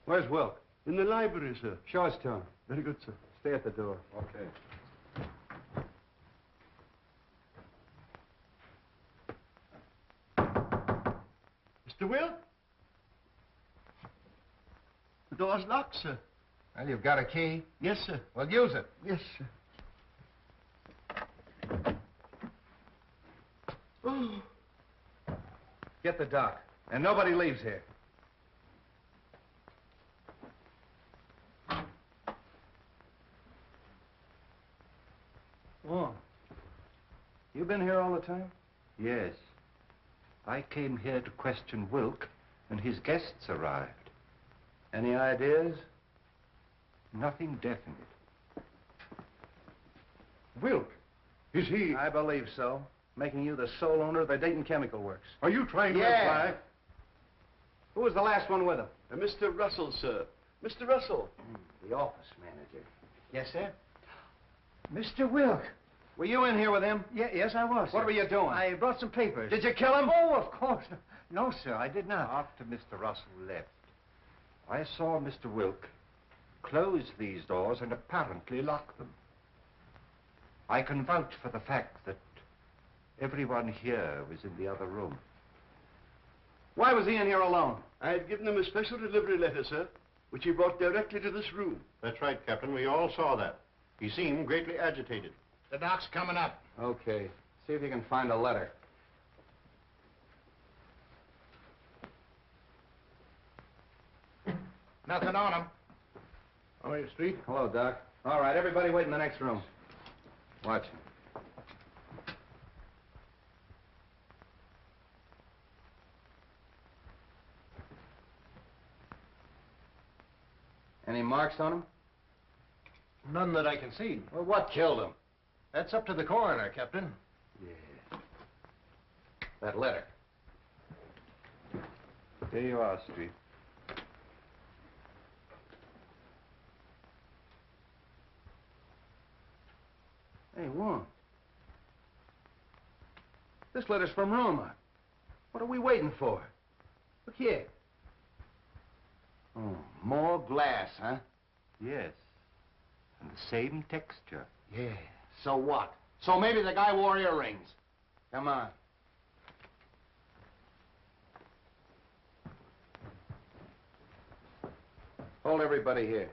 [SPEAKER 9] Where's Wilk?
[SPEAKER 16] In the library, sir.
[SPEAKER 9] Show us to him.
[SPEAKER 16] Very good, sir.
[SPEAKER 9] Stay at the door.
[SPEAKER 4] Okay.
[SPEAKER 16] Mr. Wilk? The door's locked, sir.
[SPEAKER 1] Well, you've got a key?
[SPEAKER 16] Yes, sir.
[SPEAKER 1] Well, use it.
[SPEAKER 16] Yes, sir. Oh.
[SPEAKER 9] Get the doc. And nobody leaves here. Oh. You been here all the time?
[SPEAKER 6] Yes. I came here to question Wilk, and his guests arrived.
[SPEAKER 9] Any ideas?
[SPEAKER 6] Nothing definite.
[SPEAKER 16] Wilk? Is he...
[SPEAKER 9] I believe so. Making you the sole owner of the Dayton Chemical Works.
[SPEAKER 16] Are you trying to
[SPEAKER 9] Yeah.
[SPEAKER 16] imply...
[SPEAKER 9] Who was the last one with him?
[SPEAKER 16] Mr. Russell, sir. Mr. Russell.
[SPEAKER 15] The office manager.
[SPEAKER 2] Yes, sir?
[SPEAKER 9] Mr. Wilk. Were you in here with him?
[SPEAKER 2] Yes, I was.
[SPEAKER 9] What
[SPEAKER 2] sir.
[SPEAKER 9] were you doing?
[SPEAKER 2] I brought some papers.
[SPEAKER 9] Did you kill him?
[SPEAKER 2] Oh, of course. No, sir, I did not.
[SPEAKER 6] After Mr. Russell left, I saw Mr. Wilk close these doors and apparently lock them. I can vouch for the fact that everyone here was in the other room.
[SPEAKER 9] Why was he in here alone?
[SPEAKER 16] I had given him a special delivery letter, sir, which he brought directly to this room.
[SPEAKER 7] That's right, Captain. We all saw that. He seemed greatly agitated.
[SPEAKER 1] The doc's coming up.
[SPEAKER 9] Okay. See if you can find a letter.
[SPEAKER 1] Nothing on him.
[SPEAKER 7] Oh, your street?
[SPEAKER 9] Hello, Doc. All right, everybody wait in the next room. Watch him. Any marks on him?
[SPEAKER 7] None that I can see.
[SPEAKER 9] Well, what killed him?
[SPEAKER 7] That's up to the coroner, Captain.
[SPEAKER 9] Yeah. That letter.
[SPEAKER 6] There you are, Street.
[SPEAKER 9] Hey, Wong. This letter's from Roma. What are we waiting for? Look here. Oh, more glass, huh?
[SPEAKER 6] Yes. And the same texture.
[SPEAKER 9] Yeah. So what? So maybe the guy wore earrings. Come on. Hold everybody here.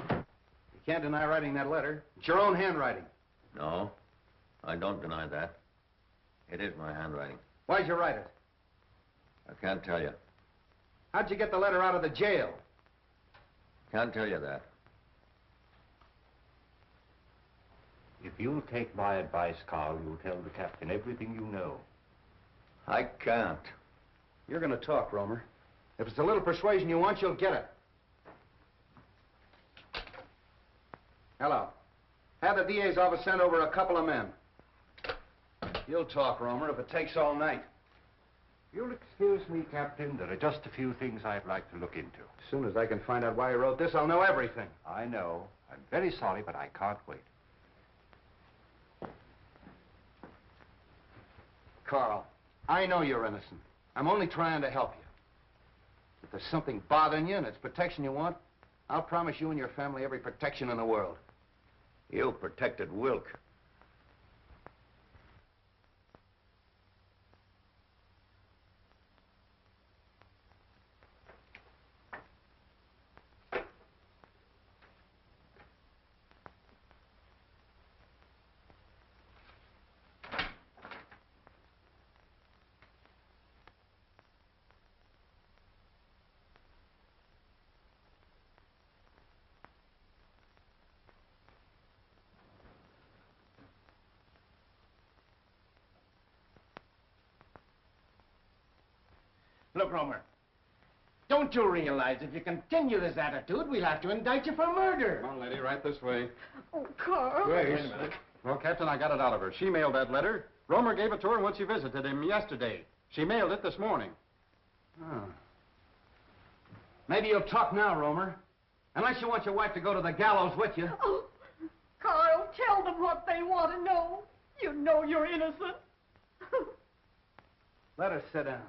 [SPEAKER 9] You can't deny writing that letter. It's your own handwriting.
[SPEAKER 5] No, I don't deny that. It is my handwriting.
[SPEAKER 9] Why'd you write it?
[SPEAKER 5] I can't tell you.
[SPEAKER 9] How'd you get the letter out of the jail?
[SPEAKER 5] Can't tell you that.
[SPEAKER 6] If you'll take my advice, Carl, you'll tell the captain everything you know.
[SPEAKER 5] I can't.
[SPEAKER 9] You're going to talk, Romer. If it's a little persuasion you want, you'll get it. Hello. Have the DA's office send over a couple of men. You'll talk, Romer, if it takes all night.
[SPEAKER 6] You'll excuse me, Captain. There are just a few things I'd like to look into.
[SPEAKER 9] As soon as I can find out why you wrote this, I'll know everything.
[SPEAKER 6] I know. I'm very sorry, but I can't wait.
[SPEAKER 9] Carl, I know you're innocent. I'm only trying to help you. If there's something bothering you and it's protection you want, I'll promise you and your family every protection in the world.
[SPEAKER 5] You protected Wilk.
[SPEAKER 2] Look, Romer, don't you realize if you continue this attitude, we'll have to indict you for murder?
[SPEAKER 17] Come on, lady, right this way.
[SPEAKER 13] Oh, Carl.
[SPEAKER 17] Wait a minute. Well, Captain, I got it out of her. She mailed that letter. Romer gave it to her when she visited him yesterday. She mailed it this morning.
[SPEAKER 9] Oh. Maybe you'll talk now, Romer. Unless you want your wife to go to the gallows with you.
[SPEAKER 13] Oh. Carl, tell them what they want to know. You know you're innocent.
[SPEAKER 10] Let her sit down.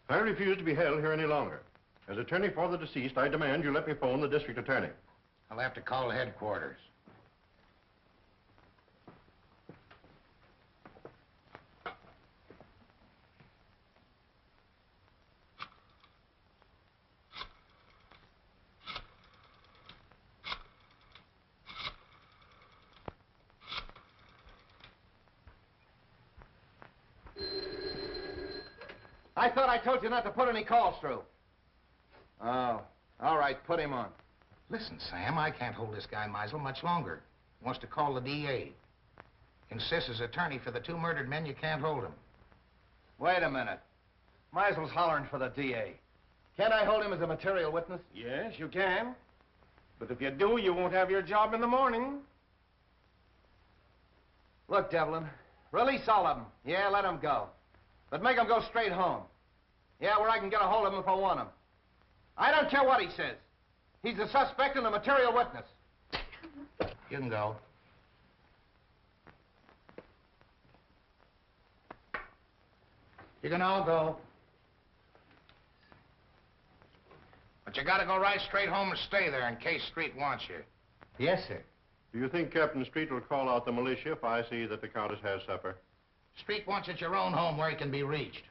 [SPEAKER 7] I refuse to be held here any longer. As attorney for the deceased, I demand you let me phone the district attorney.
[SPEAKER 1] I'll have to call headquarters.
[SPEAKER 9] I thought I told you not to put any calls through. Oh, all right, put him on.
[SPEAKER 1] Listen, Sam, I can't hold this guy Meisel much longer. He wants to call the DA. Insists as attorney for the 2 murdered men, you can't hold him.
[SPEAKER 9] Wait a minute. Meisel's hollering for the DA. Can't I hold him as a material witness?
[SPEAKER 2] Yes, you can. But if you do, you won't have your job in the morning.
[SPEAKER 9] Look, Devlin, release all of them. Yeah, let them go. But make them go straight home. Yeah, where I can get a hold of him if I want him. I don't care what he says. He's a suspect and a material witness.
[SPEAKER 1] You can go. You can all go. But you gotta go right straight home and stay there in case Street wants you.
[SPEAKER 9] Yes, sir.
[SPEAKER 7] Do you think Captain Street will call out the militia if I see that the Countess has supper?
[SPEAKER 1] Street wants at your own home where he can be reached.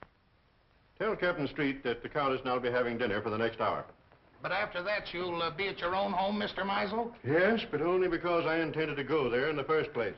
[SPEAKER 7] Tell Captain Street that the Countess and I will be having dinner for the next hour.
[SPEAKER 1] But after that, you'll be at your own home, Mr. Meisel?
[SPEAKER 7] Yes, but only because I intended to go there in the first place.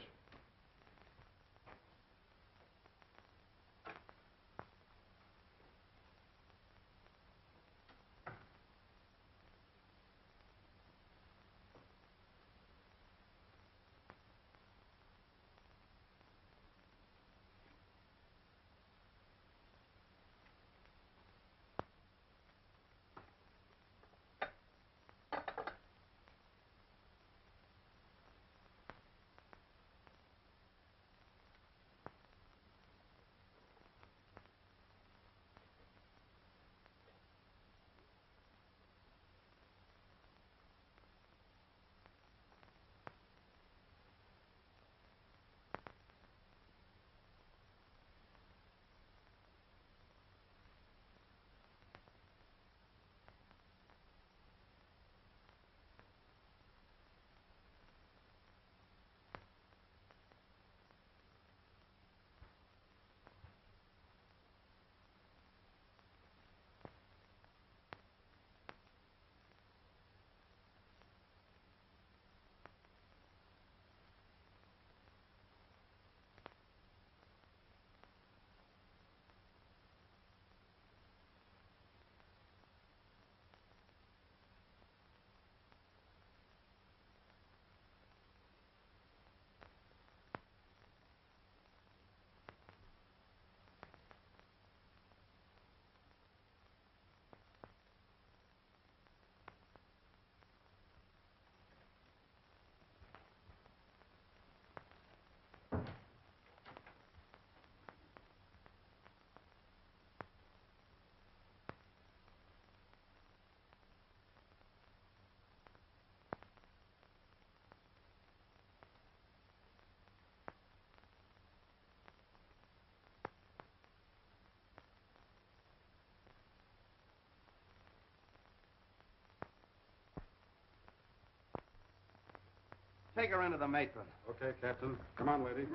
[SPEAKER 10] Take her into the matron.
[SPEAKER 17] Okay, Captain. Come on, lady.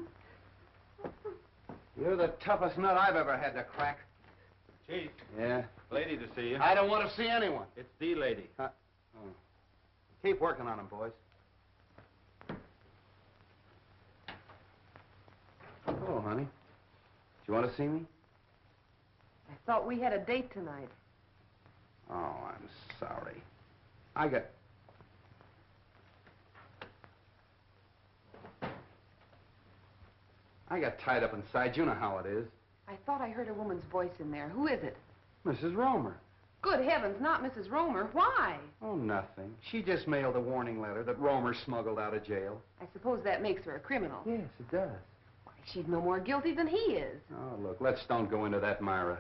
[SPEAKER 9] You're the toughest nut I've ever had to crack.
[SPEAKER 17] Chief.
[SPEAKER 9] Yeah?
[SPEAKER 17] Lady to see you.
[SPEAKER 9] I don't want to see anyone.
[SPEAKER 17] It's the lady.
[SPEAKER 9] Keep working on him, boys.
[SPEAKER 10] Hello, honey. Do you want to see me?
[SPEAKER 3] I thought we had a date tonight.
[SPEAKER 10] Oh, I'm sorry. I got tied up inside. You know how it is.
[SPEAKER 3] I thought I heard a woman's voice in there. Who is it?
[SPEAKER 10] Mrs. Romer.
[SPEAKER 3] Good heavens, not Mrs. Romer. Why?
[SPEAKER 10] Oh, nothing. She just mailed a warning letter that Romer smuggled out of jail.
[SPEAKER 3] I suppose that makes her a criminal.
[SPEAKER 10] Yes, it does.
[SPEAKER 3] Why, she's no more guilty than he is.
[SPEAKER 10] Oh, look, let's don't go into that, Myra.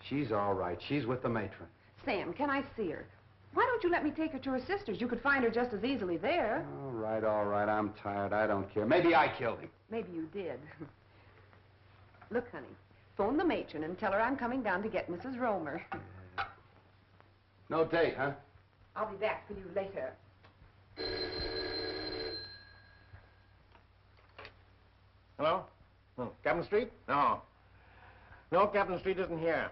[SPEAKER 10] She's all right. She's with the matron.
[SPEAKER 3] Sam, can I see her? Why don't you let me take her to her sister's? You could find her just as easily there.
[SPEAKER 10] All right. I'm tired. I don't care. Maybe I killed him.
[SPEAKER 3] Maybe you did. Look, honey, phone the matron and tell her I'm coming down to get Mrs. Romer.
[SPEAKER 10] No date, huh?
[SPEAKER 3] I'll be back for you later.
[SPEAKER 2] Hello? Captain Street? No. No, Captain Street isn't here.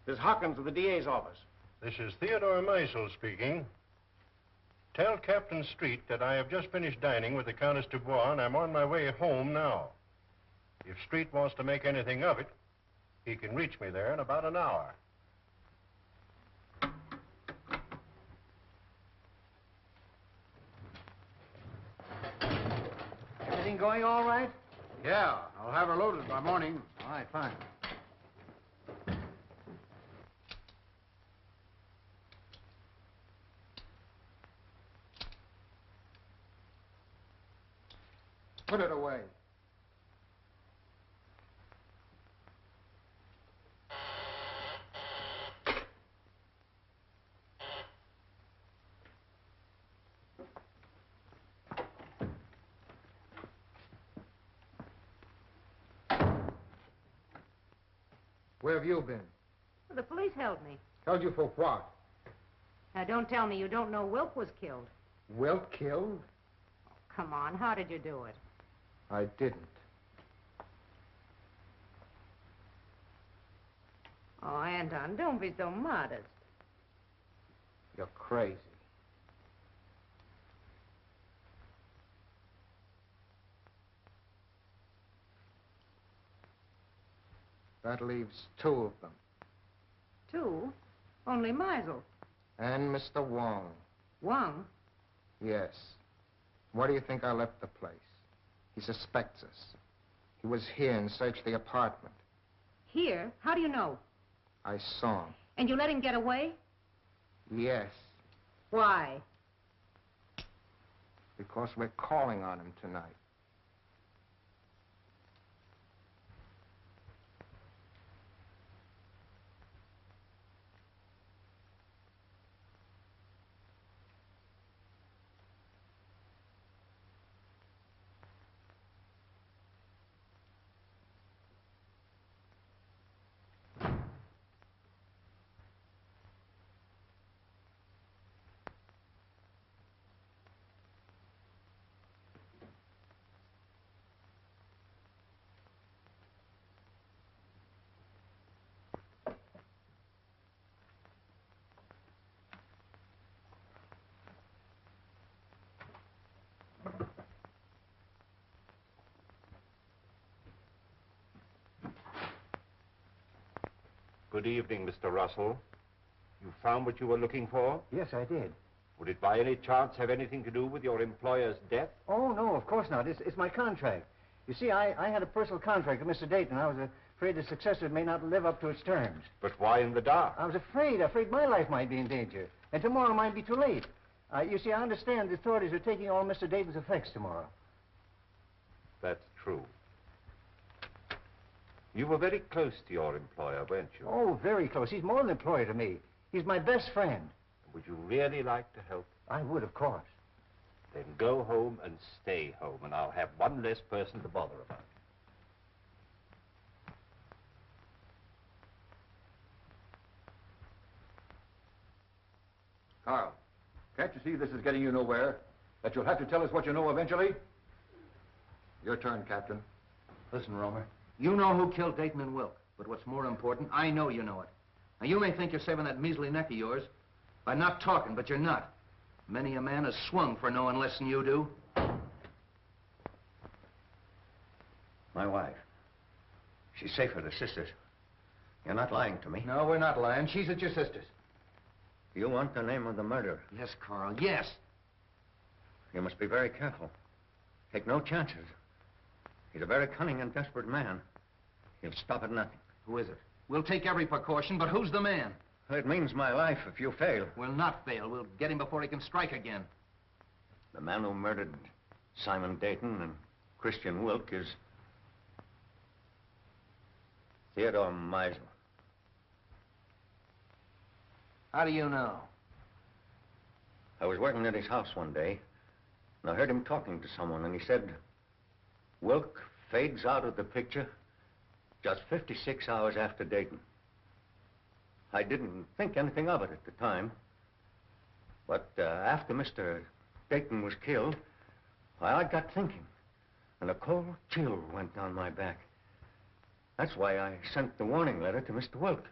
[SPEAKER 2] This is Hawkins of the DA's office.
[SPEAKER 7] This is Theodore Meisel speaking. Tell Captain Street that I have just finished dining with the Countess Dubois, and I'm on my way home now. If Street wants to make anything of it, he can reach me there in about an hour.
[SPEAKER 2] Everything going all right?
[SPEAKER 17] Yeah, I'll have her loaded by morning.
[SPEAKER 2] All right, fine. Put it away. Where have you been?
[SPEAKER 12] Well, the police held me.
[SPEAKER 2] Held you for what?
[SPEAKER 12] Now, don't tell me you don't know Wilk was killed.
[SPEAKER 2] Wilt killed?
[SPEAKER 12] Come on, how did you do it?
[SPEAKER 1] I didn't.
[SPEAKER 12] Oh, Anton, don't be so modest.
[SPEAKER 1] You're crazy. That leaves two of them.
[SPEAKER 12] Two? Only Meisel.
[SPEAKER 1] And Mr. Wong.
[SPEAKER 12] Wong?
[SPEAKER 1] Yes. Why do you think I left the place? He suspects us. He was here and searched the apartment.
[SPEAKER 12] Here? How do you know?
[SPEAKER 1] I saw him.
[SPEAKER 12] And you let him get away?
[SPEAKER 1] Yes,
[SPEAKER 12] Why?
[SPEAKER 1] because we're calling on him tonight.
[SPEAKER 6] Good evening, Mr. Russell. You found what you were looking for?
[SPEAKER 15] Yes, I did.
[SPEAKER 6] Would it by any chance have anything to do with your employer's death?
[SPEAKER 15] Oh, no, of course not. It's my contract. You see, I had a personal contract with Mr. Dayton. I was afraid the successor may not live up to its terms.
[SPEAKER 6] But why in the dark?
[SPEAKER 15] I was afraid my life might be in danger. And tomorrow might be too late. You see, I understand the authorities are taking all Mr. Dayton's effects tomorrow.
[SPEAKER 6] That's true. You were very close to your employer, weren't you?
[SPEAKER 15] Oh, very close. He's more than an employer to me. He's my best friend.
[SPEAKER 6] Would you really like to help?
[SPEAKER 15] I would, of course.
[SPEAKER 6] Then go home and stay home, and I'll have one less person to bother about.
[SPEAKER 4] Carl, can't you see this is getting you nowhere? That you'll have to tell us what you know eventually? Your turn, Captain.
[SPEAKER 9] Listen, Romer. You know who killed Dayton and Wilk. But what's more important, I know you know it. Now, you may think you're saving that measly neck of yours by not talking, but you're not. Many a man has swung for knowing less than you do.
[SPEAKER 8] My wife. She's safe with her sisters. You're not lying to me.
[SPEAKER 9] No, we're not lying. She's at your sister's.
[SPEAKER 8] You want the name of the murderer?
[SPEAKER 9] Yes, Carl, yes.
[SPEAKER 8] You must be very careful. Take no chances. He's a very cunning and desperate man. He'll stop at nothing.
[SPEAKER 9] Who is it? We'll take every precaution, but who's the man?
[SPEAKER 8] It means my life if you fail.
[SPEAKER 9] We'll not fail. We'll get him before he can strike again.
[SPEAKER 8] The man who murdered Simon Dayton and Christian Wilk is Theodore Meisel.
[SPEAKER 9] How do you know?
[SPEAKER 8] I was working at his house one day, and I heard him talking to someone, and he said, Wilk fades out of the picture just 56 hours after Dayton. I didn't think anything of it at the time, but after Mr. Dayton was killed, I got thinking, and a cold chill went down my back. That's why I sent the warning letter to Mr. Wilk.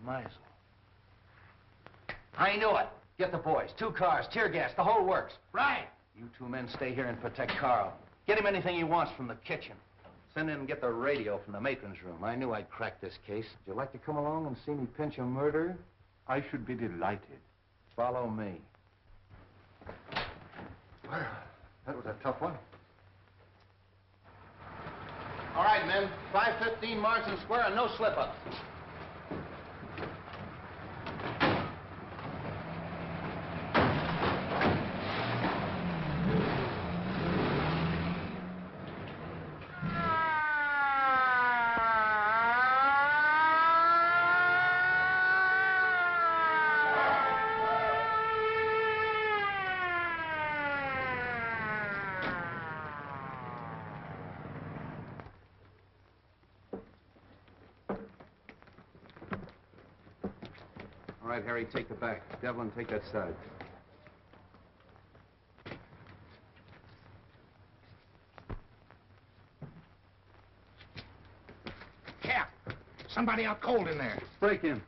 [SPEAKER 9] Meisel. I knew it. Get the boys. 2 cars, tear gas, the whole works.
[SPEAKER 14] Right.
[SPEAKER 9] You 2 men stay here and protect Carl. Get him anything he wants from the kitchen. Send in and get the radio from the matron's room. I knew I'd crack this case. Would you like to come along and see me pinch a murderer?
[SPEAKER 6] I should be delighted.
[SPEAKER 9] Follow me.
[SPEAKER 17] Well, that was a tough one.
[SPEAKER 9] All right, men. 5:15 Marsden Square and no slip-ups. All right, Harry, take the back. Devlin, take that side.
[SPEAKER 1] Cap, somebody out cold in there.
[SPEAKER 17] Break in.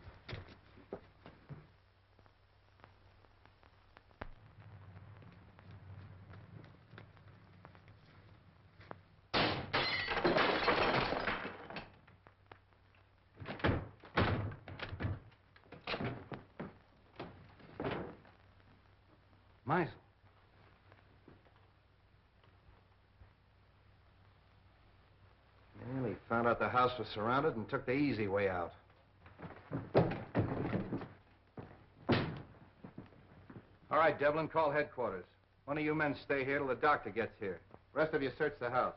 [SPEAKER 9] Meisel. Well, he found out the house was surrounded and took the easy way out. All right, Devlin, call headquarters. One of you men stay here till the doctor gets here. Rest of you search the house.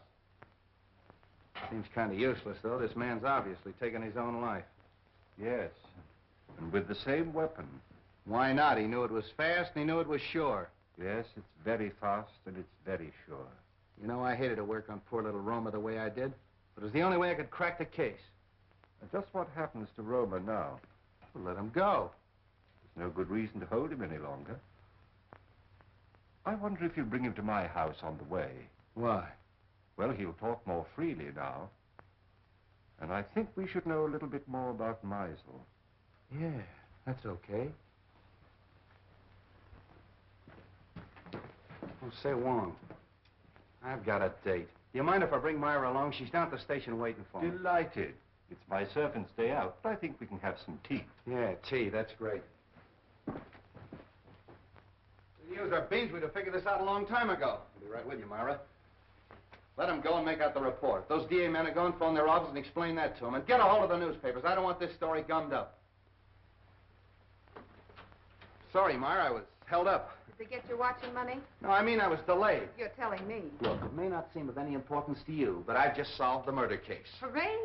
[SPEAKER 9] Seems kind of useless, though. This man's obviously taken his own life.
[SPEAKER 6] Yes, and with the same weapon.
[SPEAKER 9] Why not? He knew it was fast and he knew it was sure.
[SPEAKER 6] Yes, it's very fast and it's very sure.
[SPEAKER 9] You know, I hated to work on poor little Roma the way I did, but it was the only way I could crack the case.
[SPEAKER 6] And just what happens to Roma now?
[SPEAKER 9] Well, let him go.
[SPEAKER 6] There's no good reason to hold him any longer. I wonder if you'll bring him to my house on the way.
[SPEAKER 9] Why?
[SPEAKER 6] Well, he'll talk more freely now. And I think we should know a little bit more about Meisel.
[SPEAKER 9] Yeah, that's okay. Oh, say, Wong, I've got a date. Do you mind if I bring Myra along? She's down at the station waiting for me.
[SPEAKER 6] Delighted. It's my servant's day out, but I think we can have some tea.
[SPEAKER 9] Yeah, tea, that's great. We used our beans, we'd have figured this out a long time ago. I'll be right with you, Myra. Let them go and make out the report. Those DA men are going, phone their office and explain that to them. And get a hold of the newspapers. I don't want this story gummed up. Sorry, Myra, I was held up.
[SPEAKER 3] Did they get your watching money?
[SPEAKER 9] No, I mean I was delayed.
[SPEAKER 3] You're telling me.
[SPEAKER 9] Look, it may not seem of any importance to you, but I've just solved the murder case.
[SPEAKER 3] Hooray!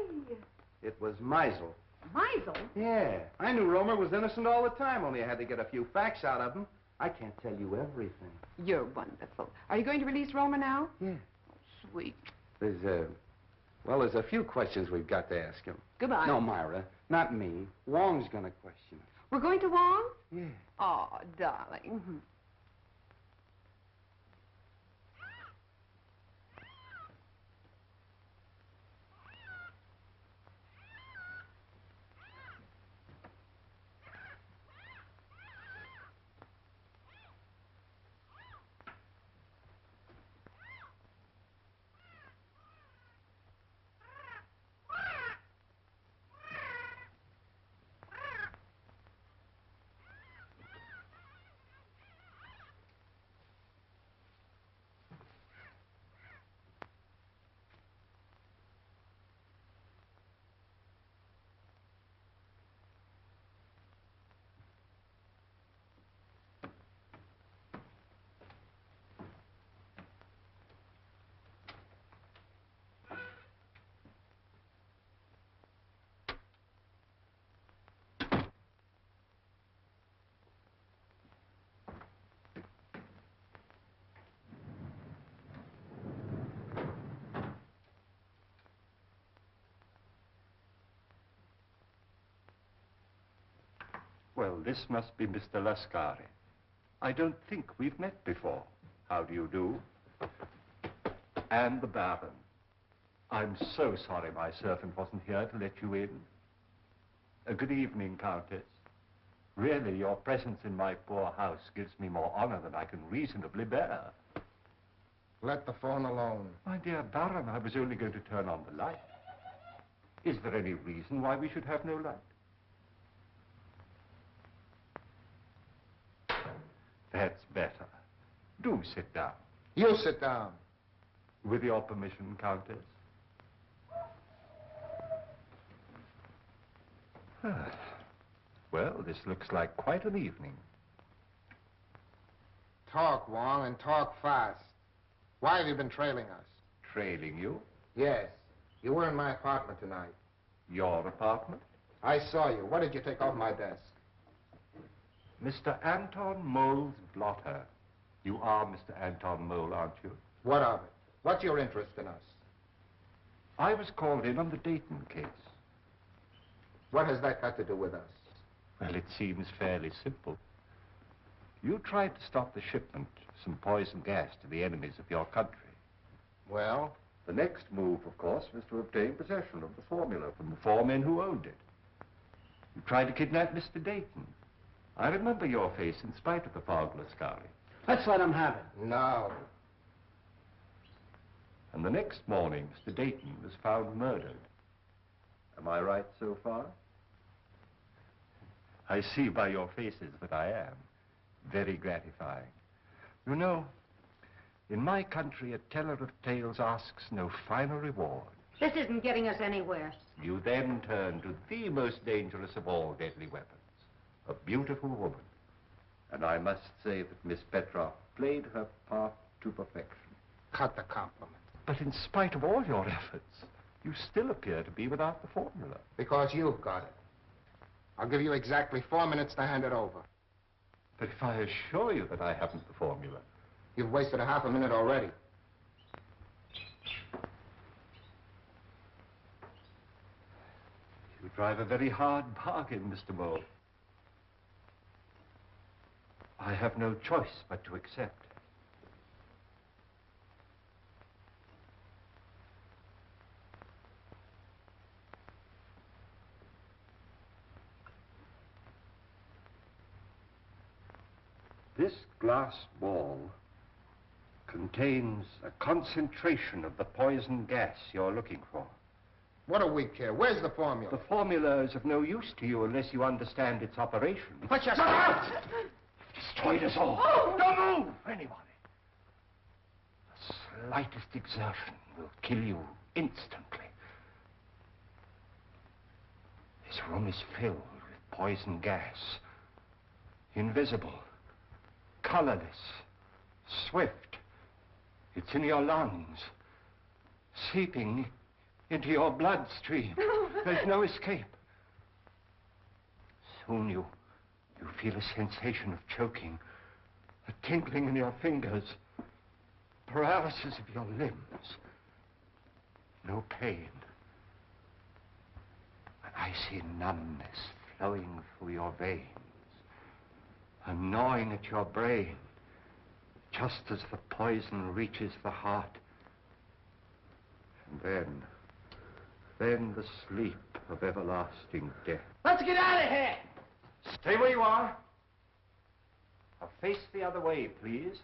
[SPEAKER 9] It was Meisel.
[SPEAKER 3] Meisel?
[SPEAKER 9] Yeah. I knew Romer was innocent all the time, only I had to get a few facts out of him. I can't tell you everything.
[SPEAKER 3] You're wonderful. Are you going to release Roma now?
[SPEAKER 9] Yeah.
[SPEAKER 3] Oh, sweet.
[SPEAKER 9] There's a few questions we've got to ask him.
[SPEAKER 3] Goodbye.
[SPEAKER 9] No, Myra, not me. Wong's gonna question him.
[SPEAKER 3] We're going to Wong?
[SPEAKER 9] Yeah.
[SPEAKER 3] Oh, darling.
[SPEAKER 6] Well, this must be Mr. Lascari. I don't think we've met before. How do you do? And the Baron. I'm so sorry my servant wasn't here to let you in. Good evening, Countess. Really, your presence in my poor house gives me more honor than I can reasonably bear.
[SPEAKER 1] Let the phone alone.
[SPEAKER 6] My dear Baron, I was only going to turn on the light. Is there any reason why we should have no light? That's better. Do sit down.
[SPEAKER 1] You sit down.
[SPEAKER 6] With your permission, Countess. Well, this looks like quite an evening.
[SPEAKER 1] Talk, Wong, and talk fast. Why have you been trailing us?
[SPEAKER 6] Trailing you?
[SPEAKER 1] Yes. You were in my apartment tonight.
[SPEAKER 6] Your apartment?
[SPEAKER 1] I saw you. What did you take off my desk?
[SPEAKER 6] Mr. Anton Mole's blotter. You are Mr. Anton Mole, aren't you?
[SPEAKER 1] What of it? What's your interest in us?
[SPEAKER 6] I was called in on the Dayton case.
[SPEAKER 1] What has that got to do with us?
[SPEAKER 6] Well, it seems fairly simple. You tried to stop the shipment of some poison gas to the enemies of your country.
[SPEAKER 1] Well?
[SPEAKER 6] The next move, of course, was to obtain possession of the formula from the 4 men who owned it. You tried to kidnap Mr. Dayton. I remember your face in spite of the fog, Lascari.
[SPEAKER 15] Let's let him have it.
[SPEAKER 1] No.
[SPEAKER 6] And the next morning, Mr. Dayton was found murdered. Am I right so far? I see by your faces that I am. Very gratifying. You know, in my country, a teller of tales asks no finer reward.
[SPEAKER 12] This isn't getting us anywhere.
[SPEAKER 6] You then turn to the most dangerous of all deadly weapons, a beautiful woman. And I must say that Miss Petroff played her part to perfection.
[SPEAKER 1] Cut the compliment.
[SPEAKER 6] But in spite of all your efforts, you still appear to be without the formula.
[SPEAKER 1] Because you've got it. I'll give you exactly 4 minutes to hand it over.
[SPEAKER 6] But if I assure you that I haven't the formula...
[SPEAKER 1] You've wasted a half a minute already.
[SPEAKER 6] You drive a very hard bargain, Mr. Mole. I have no choice but to accept. This glass ball contains a concentration of the poison gas you're looking for.
[SPEAKER 1] What do we care? Where's the formula?
[SPEAKER 6] The formula is of no use to you unless you understand its operation.
[SPEAKER 1] Put your...
[SPEAKER 6] Look out! Destroyed us all.
[SPEAKER 1] Oh!
[SPEAKER 6] Don't move, anybody. The slightest exertion will kill you instantly. This room is filled with poison gas. Invisible. Colorless. Swift. It's in your lungs. Seeping into your bloodstream. There's no escape. Soon you feel a sensation of choking, a tingling in your fingers, paralysis of your limbs. No pain. An icy numbness flowing through your veins, a gnawing at your brain, just as the poison reaches the heart. And then the sleep of everlasting death.
[SPEAKER 15] Let's get out of here!
[SPEAKER 6] Stay where you are. Now face the other way, please.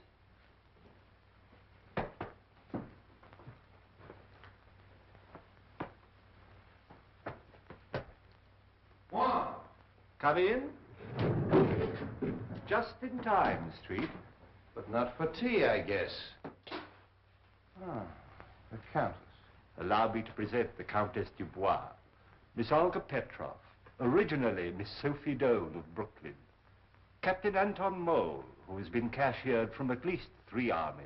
[SPEAKER 1] Wong!
[SPEAKER 6] Come in. Just in time, Street.
[SPEAKER 9] But not for tea, I guess. Ah, the Countess.
[SPEAKER 6] Allow me to present the Countess Dubois, Miss Olga Petroff, originally Miss Sophie Doane of Brooklyn, Captain Anton Mole, who has been cashiered from at least 3 armies,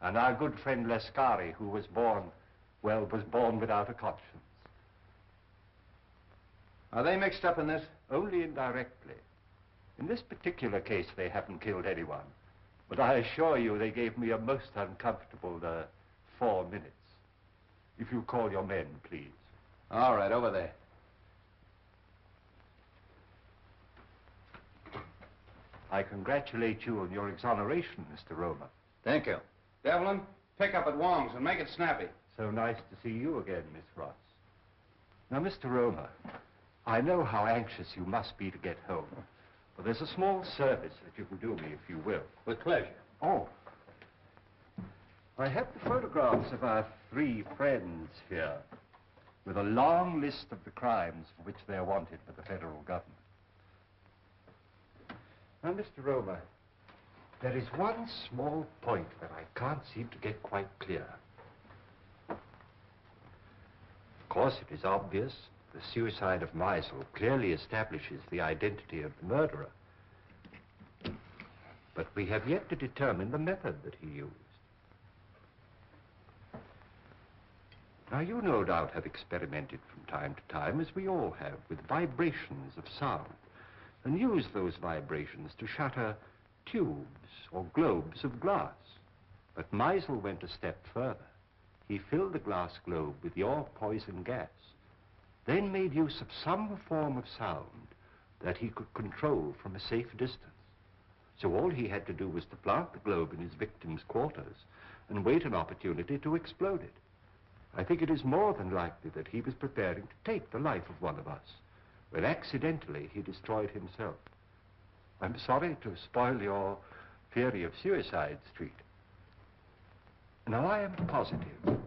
[SPEAKER 6] and our good friend Lascari, who was born without a conscience.
[SPEAKER 9] Are they mixed up in this?
[SPEAKER 6] Only indirectly. In this particular case, they haven't killed anyone. But I assure you they gave me a most uncomfortable 4 minutes. If you call your men, please.
[SPEAKER 9] All right, over there.
[SPEAKER 6] I congratulate you on your exoneration, Mr. Romer.
[SPEAKER 8] Thank you.
[SPEAKER 10] Devlin, pick up at Wong's and make it snappy.
[SPEAKER 6] So nice to see you again, Miss Ross. Now, Mr. Romer, I know how anxious you must be to get home. But there's a small service that you can do me, if you will.
[SPEAKER 10] With pleasure.
[SPEAKER 6] Oh. I have the photographs of our 3 friends here, with a long list of the crimes for which they're wanted by the federal government. Now, Mr. Romer, there is one small point that I can't seem to get quite clear. Of course, it is obvious the suicide of Meisel clearly establishes the identity of the murderer. But we have yet to determine the method that he used. Now, you no doubt have experimented from time to time, as we all have, with vibrations of sound, and used those vibrations to shatter tubes or globes of glass. But Meisel went a step further. He filled the glass globe with your poison gas, then made use of some form of sound that he could control from a safe distance. So all he had to do was to plant the globe in his victim's quarters and wait an opportunity to explode it. I think it is more than likely that he was preparing to take the life of one of us, when accidentally he destroyed himself. I'm sorry to spoil your theory of Suicide Street. Now, I am positive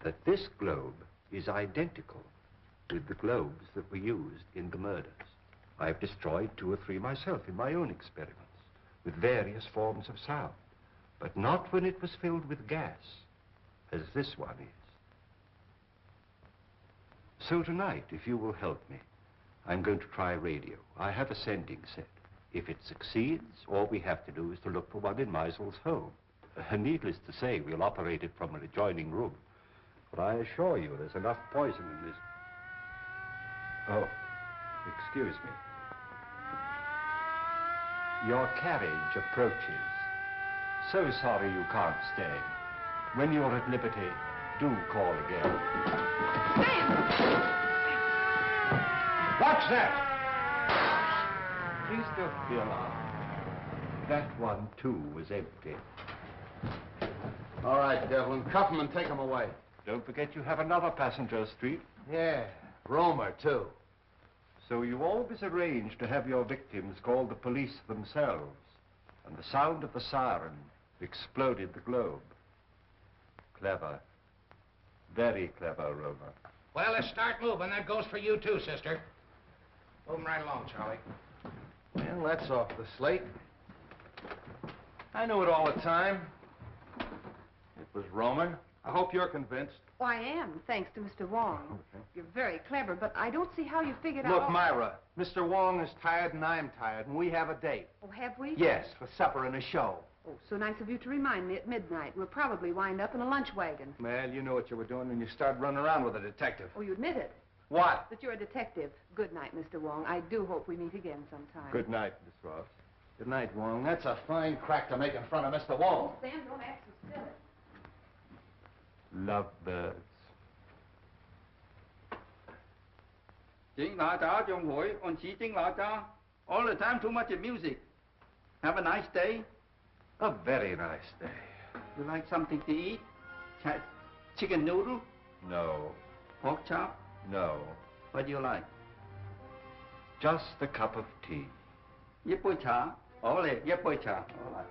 [SPEAKER 6] that this globe is identical with the globes that were used in the murders. I've destroyed 2 or 3 myself in my own experiments, with various forms of sound, but not when it was filled with gas, as this one is. So tonight, if you will help me, I'm going to try radio. I have a sending set. If it succeeds, all we have to do is to look for one in Meisel's home. Needless to say, we'll operate it from an adjoining room. But I assure you, there's enough poison in this. Oh, excuse me. Your carriage approaches. So sorry you can't stay. When you're at liberty, do call again. Watch that! Please don't be alarmed. That one, too, was empty.
[SPEAKER 10] All right, Devlin, cuff him and take him away.
[SPEAKER 6] Don't forget you have another passenger, Street.
[SPEAKER 9] Yeah, Romer, too.
[SPEAKER 6] So you always arrange to have your victims call the police themselves, and the sound of the siren exploded the globe. Clever. Very clever, Romer.
[SPEAKER 1] Well, let's start moving. That goes for you, too, sister. Moving right along, Charlie.
[SPEAKER 9] Well, that's off the slate. I knew it all the time. It was Romer. I hope you're convinced.
[SPEAKER 3] Oh, I am, thanks to Mr. Wong. You're very clever, but I don't see how you figured out...
[SPEAKER 9] Look, Myra, Mr. Wong is tired and I'm tired, and we have a date.
[SPEAKER 3] Oh, have we?
[SPEAKER 9] Yes, for supper and a show.
[SPEAKER 3] Oh, so nice of you to remind me at midnight. We'll probably wind up in a lunch wagon.
[SPEAKER 9] Well, you knew what you were doing when you started running around with a detective.
[SPEAKER 3] Oh, you admit it.
[SPEAKER 9] What?
[SPEAKER 3] That you're a detective. Good night, Mr. Wong. I do hope we meet again sometime.
[SPEAKER 6] Good night, Miss Ross.
[SPEAKER 9] Good night, Wong. That's a fine crack to make in front of Mr. Wong.
[SPEAKER 3] Sam, don't act so silly.
[SPEAKER 6] Lovebirds.
[SPEAKER 14] 整哪吒仲會按此整哪吒 all the time too much music. Have a nice day.
[SPEAKER 6] A very nice day.
[SPEAKER 14] You like something to eat? Chicken noodle?
[SPEAKER 6] No.
[SPEAKER 14] Pork chop?
[SPEAKER 6] No.
[SPEAKER 14] What do you like?
[SPEAKER 6] Just a cup of tea.
[SPEAKER 14] 一杯茶，好嚟，一杯茶，好嚟。